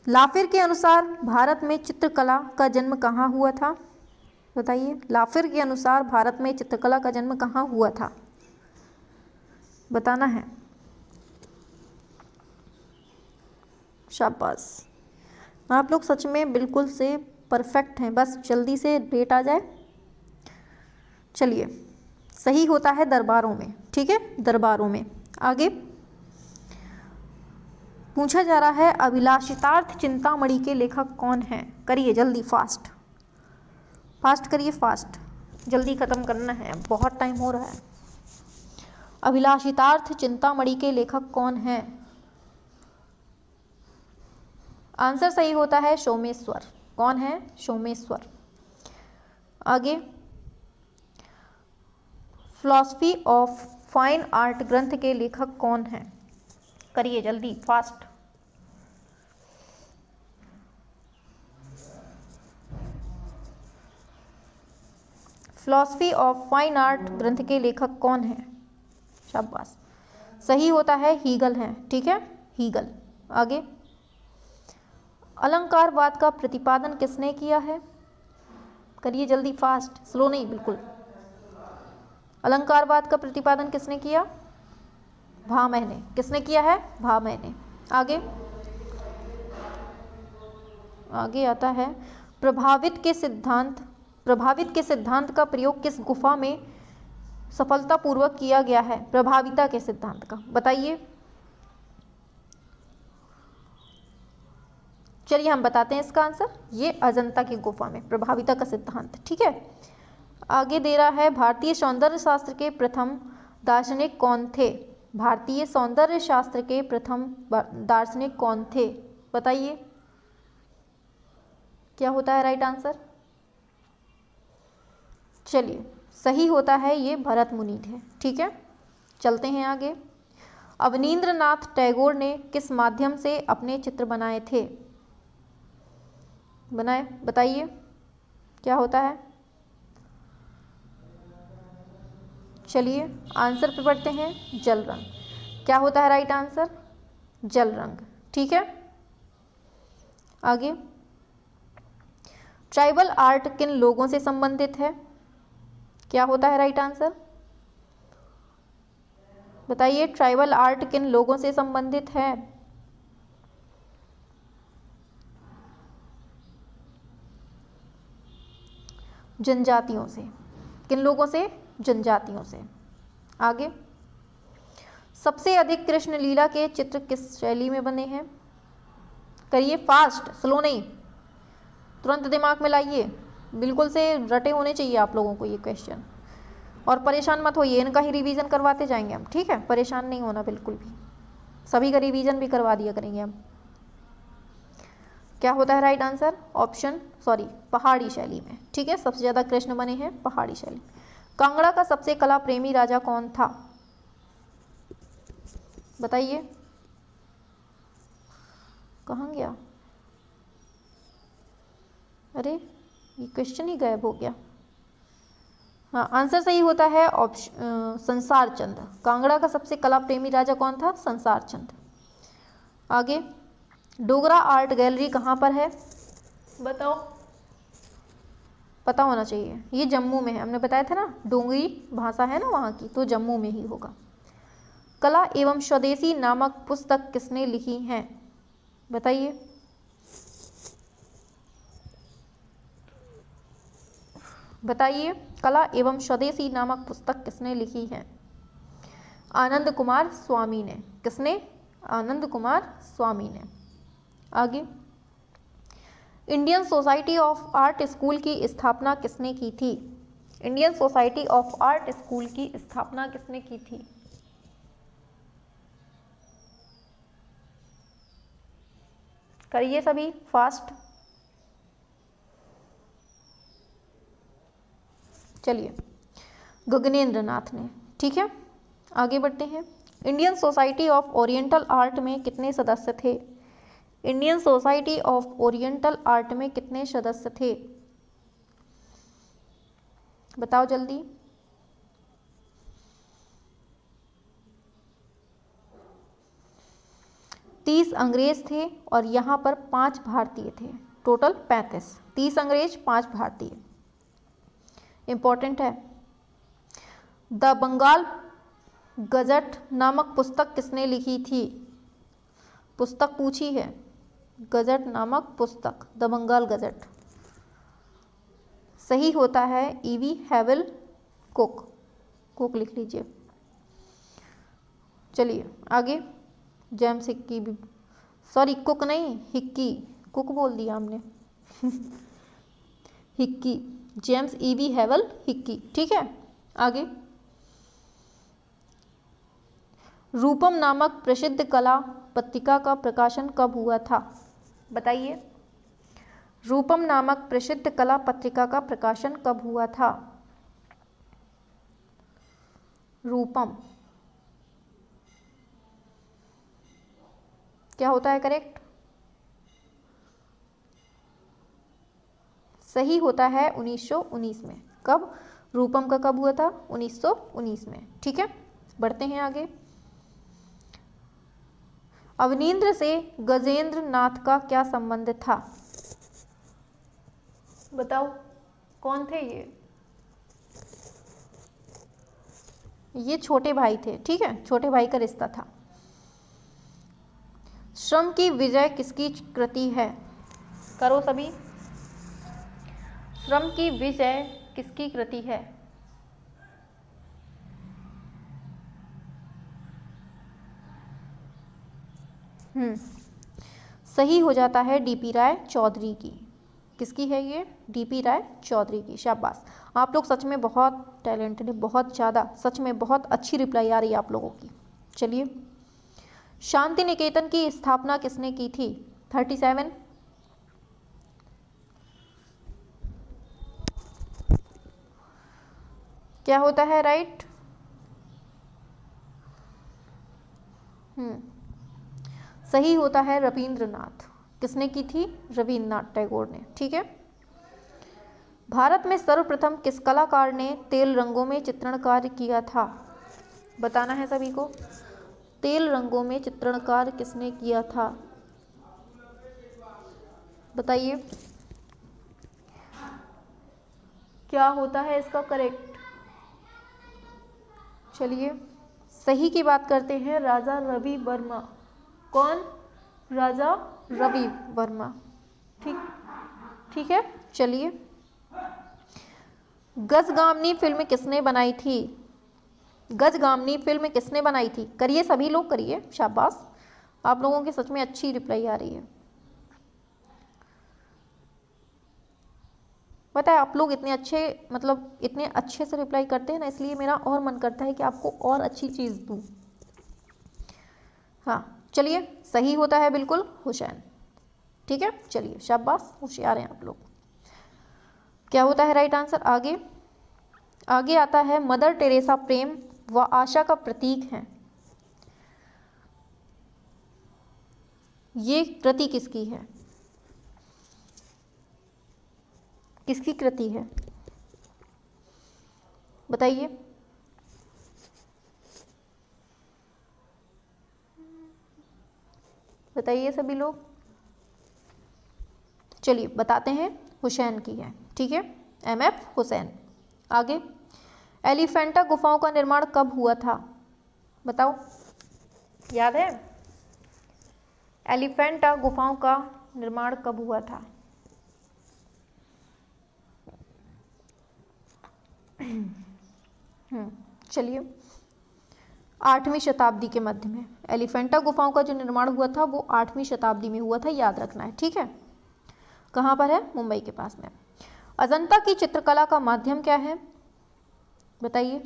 लाफिर के अनुसार भारत में चित्रकला का जन्म कहाँ हुआ था? बताइए, लाफिर के अनुसार भारत में चित्रकला का जन्म कहाँ हुआ था? बताना है। शाबाश, आप लोग सच में बिल्कुल से परफेक्ट हैं, बस जल्दी से डेट आ जाए। चलिए, सही होता है दरबारों में। ठीक है, दरबारों में। आगे पूछा जा रहा है, अभिलाषितार्थ चिंतामणि के लेखक कौन हैं? करिए जल्दी, फास्ट फास्ट करिए, फास्ट, जल्दी ख़त्म करना है, बहुत टाइम हो रहा है। अभिलाषितार्थ चिंतामणि के लेखक कौन हैं? आंसर सही होता है सोमेश्वर। कौन है? सोमेश्वर। आगे, फिलॉसफी ऑफ फाइन आर्ट ग्रंथ के लेखक कौन हैं? करिए जल्दी, fast. Philosophy of fine art ग्रंथ के लेखक कौन हैं? शाबाश, सही होता है हीगल हैं। ठीक है, हीगल। आगे, अलंकारवाद का प्रतिपादन किसने किया है? करिए जल्दी, फास्ट, स्लो नहीं, बिल्कुल। अलंकारवाद का प्रतिपादन किसने किया? भामह ने। किसने किया है? भामह ने। आगे आगे आता है, प्रभावित के सिद्धांत का प्रयोग किस गुफा में सफलतापूर्वक किया गया है? प्रभाविता के सिद्धांत का, बताइए। चलिए हम बताते हैं इसका आंसर, ये अजंता की गुफा में प्रभाविता का सिद्धांत। ठीक है, आगे दे रहा है, भारतीय सौंदर्य शास्त्र के प्रथम दार्शनिक कौन थे? भारतीय सौंदर्य शास्त्र के प्रथम दार्शनिक कौन थे? बताइए, क्या होता है राइट आंसर? चलिए, सही होता है ये भरत मुनि थे। ठीक है, चलते हैं आगे। अवनींद्रनाथ टैगोर ने किस माध्यम से अपने चित्र बनाए थे? बताइए, क्या होता है? चलिए आंसर पे बढ़ते हैं, जल रंग। क्या होता है राइट आंसर? जल रंग। ठीक है। आगे, ट्राइबल आर्ट किन लोगों से संबंधित है? क्या होता है राइट आंसर? बताइए, ट्राइबल आर्ट किन लोगों से संबंधित है? जनजातियों से। किन लोगों से? जनजातियों से। आगे, सबसे अधिक कृष्ण लीला के चित्र किस शैली में बने हैं? करिए फास्ट, स्लो नहीं, तुरंत दिमाग में लाइए, बिल्कुल से रटे होने चाहिए आप लोगों को ये क्वेश्चन। और परेशान मत होइए, इनका ही रिवीजन करवाते जाएंगे हम, ठीक है, परेशान नहीं होना बिल्कुल भी, सभी का रिवीजन भी करवा दिया करेंगे हम। क्या होता है राइट आंसर? ऑप्शन सॉरी, पहाड़ी शैली में, ठीक है, सबसे ज़्यादा कृष्ण बने हैं पहाड़ी शैली। कांगड़ा का सबसे कला प्रेमी राजा कौन था? बताइए, कहाँ गया? अरे ये क्वेश्चन ही गायब हो गया। हाँ, आंसर सही होता है ऑप्शन संसार चंद। कांगड़ा का सबसे कला प्रेमी राजा कौन था? संसार चंद। आगे, डोगरा आर्ट गैलरी कहाँ पर है? बताओ, पता होना चाहिए। ये जम्मू में है, हमने बताया था ना, डोंगरी भाषा है ना वहाँ की, तो जम्मू में ही होगा। कला एवं स्वदेशी नामक पुस्तक किसने लिखी है? बताइए, बताइए, कला एवं स्वदेशी नामक पुस्तक किसने लिखी है? आनंद कुमार स्वामी ने। किसने? आनंद कुमार स्वामी ने। आगे, Indian society of art school की स्थापना किसने की थी? Indian society of art school की स्थापना किसने की थी? करिए सभी फास्ट। चलिए, गगनेंद्र नाथ ने, ठीक है। आगे बढ़ते हैं। Indian society of oriental art में कितने सदस्य थे? Indian society of oriental art में कितने सदस्य थे? बताओ जल्दी। तीस अंग्रेज थे और यहाँ पर 5 भारतीय थे, टोटल 35। 30 अंग्रेज, 5 भारतीय। इंपॉर्टेंट है। द बंगाल गजट नामक पुस्तक किसने लिखी थी? पुस्तक पूछी है, गजट नामक पुस्तक, द बंगाल गजट। सही होता है ईवी हैवल कुक, कुक लिख लीजिए। चलिए आगे, जेम्स हिक्की भी, सॉरी कुक नहीं, हिक्की, कुक बोल दिया हमने हिक्की, जेम्स ईवी हैवल हिक्की, ठीक है। आगे, रूपम नामक प्रसिद्ध कला पत्रिका का प्रकाशन कब हुआ था? बताइए, रूपम नामक प्रसिद्ध कला पत्रिका का प्रकाशन कब हुआ था? रूपम क्या होता है करेक्ट? सही होता है 1919 में। कब? रूपम का कब हुआ था? 1919 में, ठीक है। बढ़ते हैं आगे। अवनींद्र से गजेंद्र नाथ का क्या संबंध था? बताओ, कौन थे ये? ये छोटे भाई थे, ठीक है, छोटे भाई का रिश्ता था। श्रम की विजय किसकी कृति है? करो सभी। श्रम की विजय किसकी कृति है? सही हो जाता है डीपी राय चौधरी की। किसकी है ये? डीपी राय चौधरी की। शाबाश, आप लोग सच में बहुत टैलेंटेड है, बहुत ज़्यादा, सच में बहुत अच्छी रिप्लाई आ रही है आप लोगों की। चलिए, शांति निकेतन की स्थापना किसने की थी? 37। क्या होता है राइट? सही होता है रविंद्रनाथ। किसने की थी? रविंद्रनाथ टैगोर ने, ठीक है। भारत में सर्वप्रथम किस कलाकार ने तेल रंगों में चित्रण कार्य किया था? बताना है सभी को। तेल रंगों में चित्रण कार्य किसने किया था? बताइए क्या होता है इसका करेक्ट। चलिए सही की बात करते हैं, राजा रवि वर्मा। कौन? राजा रवि वर्मा। ठीक है। चलिए गजगामनी फिल्म किसने बनाई थी? गजगामनी फिल्म किसने बनाई थी? करिए सभी लोग करिए, शाबाश, आप लोगों की सच में अच्छी रिप्लाई आ रही है। पता है आप लोग इतने अच्छे, मतलब इतने अच्छे से रिप्लाई करते हैं ना, इसलिए मेरा और मन करता है कि आपको और अच्छी चीज़ दूँ। हाँ चलिए सही होता है बिल्कुल हुसैन। ठीक है, चलिए शाबाश, होशियार हैं आप लोग। क्या होता है राइट आंसर? आगे आता है मदर टेरेसा प्रेम व आशा का प्रतीक है। ये कृति किसकी है? किसकी कृति है बताइए। बताइए सभी लोग। चलिए बताते हैं, हुसैन की है। ठीक है, MF हुसैन। आगे एलिफेंटा गुफाओं का निर्माण कब हुआ था? बताओ, याद है? एलिफेंटा गुफाओं का निर्माण कब हुआ था? चलिए 8वीं शताब्दी के मध्य में एलिफेंटा गुफाओं का जो निर्माण हुआ था वो 8वीं शताब्दी में हुआ था, याद रखना है। ठीक है, कहाँ पर है? मुंबई के पास में। अजंता की चित्रकला का माध्यम क्या है? बताइए।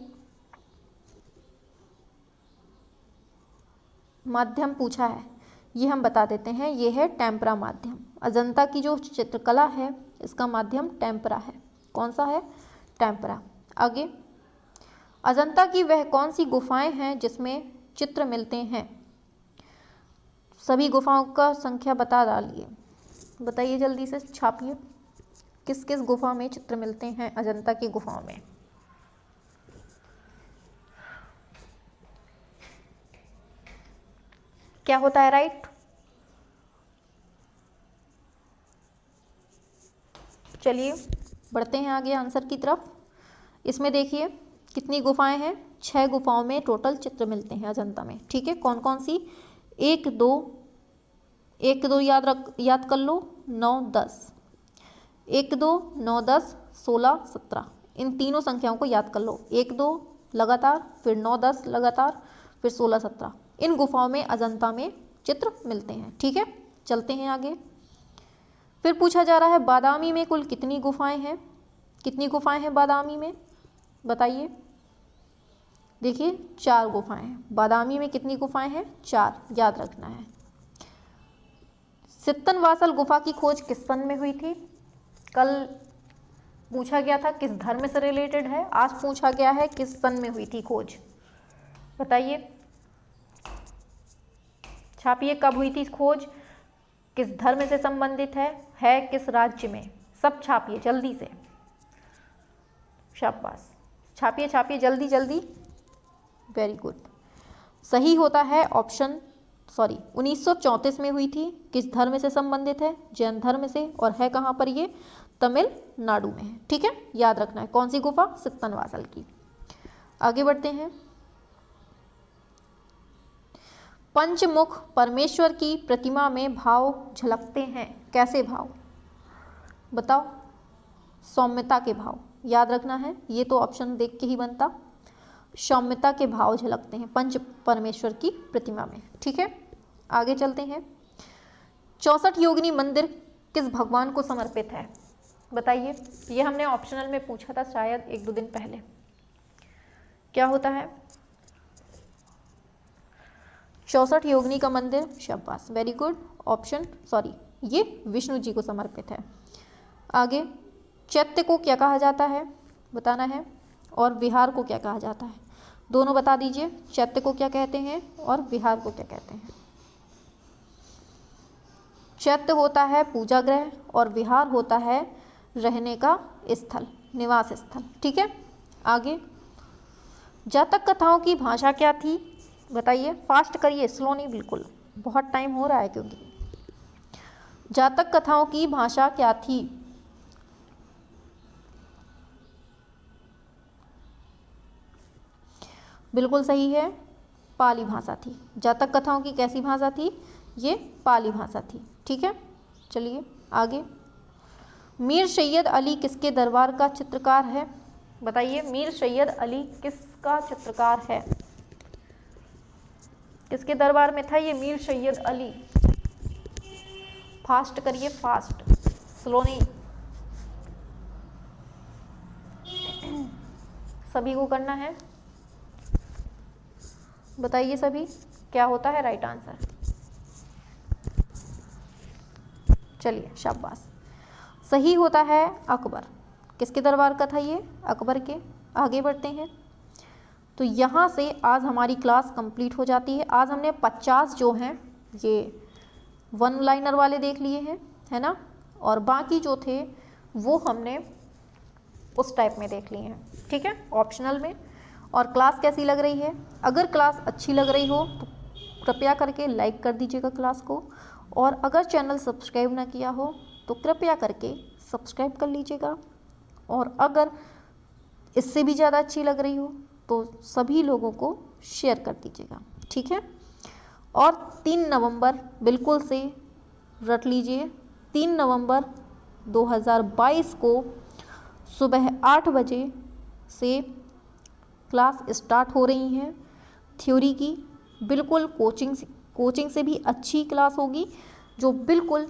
माध्यम पूछा है, ये हम बता देते हैं, ये है टेम्परा माध्यम। अजंता की जो चित्रकला है इसका माध्यम टेम्परा है। कौन सा है? टेम्परा। आगे अजंता की वह कौन सी गुफाएं हैं जिसमें चित्र मिलते हैं? सभी गुफाओं का संख्या बता डालिए, बताइए जल्दी से, छापिए। किस किस गुफा में चित्र मिलते हैं अजंता की गुफाओं में? क्या होता है राइट? चलिए बढ़ते हैं आगे आंसर की तरफ। इसमें देखिए कितनी गुफाएं हैं? 6 गुफाओं में टोटल चित्र मिलते हैं अजंता में। ठीक है, कौन कौन सी? 1 2 याद कर लो, 9 10, 1 2 9 10 16 17, इन तीनों संख्याओं को याद कर लो। 1 2 लगातार, फिर 9 10 लगातार, फिर 16 17। इन गुफाओं में अजंता में चित्र मिलते हैं। ठीक है, चलते हैं आगे। फिर पूछा जा रहा है बादामी में कुल कितनी गुफाएं हैं? कितनी गुफाएं हैं बादामी में? बताइए। देखिए 4 गुफाएं हैं बादामी में। कितनी गुफाएं हैं? 4, याद रखना है। सित्तनवासल गुफा की खोज किस सन में हुई थी? कल पूछा गया था किस धर्म से रिलेटेड है, आज पूछा गया है किस सन में हुई थी खोज। बताइए, छापिए कब हुई थी खोज, किस धर्म से संबंधित है किस राज्य में, सब छापिए जल्दी से, शाबाश, छापिए छापिए जल्दी जल्दी। वेरी गुड, सही होता है ऑप्शन 1934 में हुई थी। किस धर्म से संबंधित है? जैन धर्म से। और है कहाँ पर? ये तमिलनाडु में है। ठीक है, याद रखना है। कौन सी गुफा? सित्तनवासल की। आगे बढ़ते हैं। पंचमुख परमेश्वर की प्रतिमा में भाव झलकते हैं, कैसे भाव? बताओ। सौम्यता के भाव, याद रखना है, ये तो ऑप्शन देख के ही बनता। सौम्यता के भाव झलकते हैं पंच परमेश्वर की प्रतिमा में। ठीक है, आगे चलते हैं। 64 योगिनी मंदिर किस भगवान को समर्पित है? बताइए, ये हमने ऑप्शनल में पूछा था शायद 1-2 दिन पहले। क्या होता है? 64 योगिनी का मंदिर, शाबाश, वेरी गुड ऑप्शन, ये विष्णु जी को समर्पित है। आगे चैत्य को क्या कहा जाता है? बताना है। और विहार को क्या कहा जाता है? दोनों बता दीजिए, चैत्य को क्या कहते हैं और विहार को क्या कहते हैं? चैत्य होता है पूजा गृह और विहार होता है रहने का स्थल, निवास स्थल। ठीक है, आगे जातक कथाओं की भाषा क्या थी? बताइए, फास्ट करिए, स्लो नहीं, बिल्कुल बहुत टाइम हो रहा है क्योंकि। जातक कथाओं की भाषा क्या थी? बिल्कुल सही है, पाली भाषा थी। जातक कथाओं की कैसी भाषा थी? ये पाली भाषा थी। ठीक है, चलिए आगे। मीर सैयद अली किसके दरबार का चित्रकार है? बताइए, मीर सैयद अली किसका चित्रकार है? किसके दरबार में था ये मीर सैयद अली? फास्ट करिए, फास्ट, स्लो नहीं, सभी को करना है। बताइए सभी, क्या होता है राइट आंसर? चलिए शाबाश, सही होता है अकबर। किसके दरबार का था ये? अकबर के। आगे बढ़ते हैं। तो यहाँ से आज हमारी क्लास कंप्लीट हो जाती है। आज हमने 50 जो हैं ये वन लाइनर वाले देख लिए हैं, है ना, और बाकी जो थे वो हमने उस टाइप में देख लिए हैं। ठीक है, ऑप्शनल में। और क्लास कैसी लग रही है? अगर क्लास अच्छी लग रही हो तो कृपया करके लाइक कर दीजिएगा क्लास को, और अगर चैनल सब्सक्राइब ना किया हो तो कृपया करके सब्सक्राइब कर लीजिएगा, और अगर इससे भी ज़्यादा अच्छी लग रही हो तो सभी लोगों को शेयर कर दीजिएगा। ठीक है, और 3 नवंबर बिल्कुल से रट लीजिए, 3 नवंबर 2022 को सुबह 8 बजे से क्लास स्टार्ट हो रही हैं थ्योरी की। बिल्कुल कोचिंग से भी अच्छी क्लास होगी, जो बिल्कुल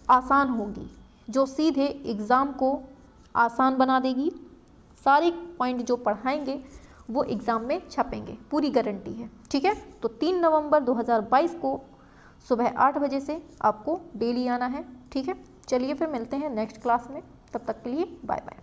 आसान होगी, जो सीधे एग्ज़ाम को आसान बना देगी। सारे पॉइंट जो पढ़ाएंगे वो एग्ज़ाम में छपेंगे, पूरी गारंटी है। ठीक है, तो 3 नवंबर 2022 को सुबह 8 बजे से आपको डेली आना है। ठीक है, चलिए फिर मिलते हैं नेक्स्ट क्लास में, तब तक के लिए बाय बाय।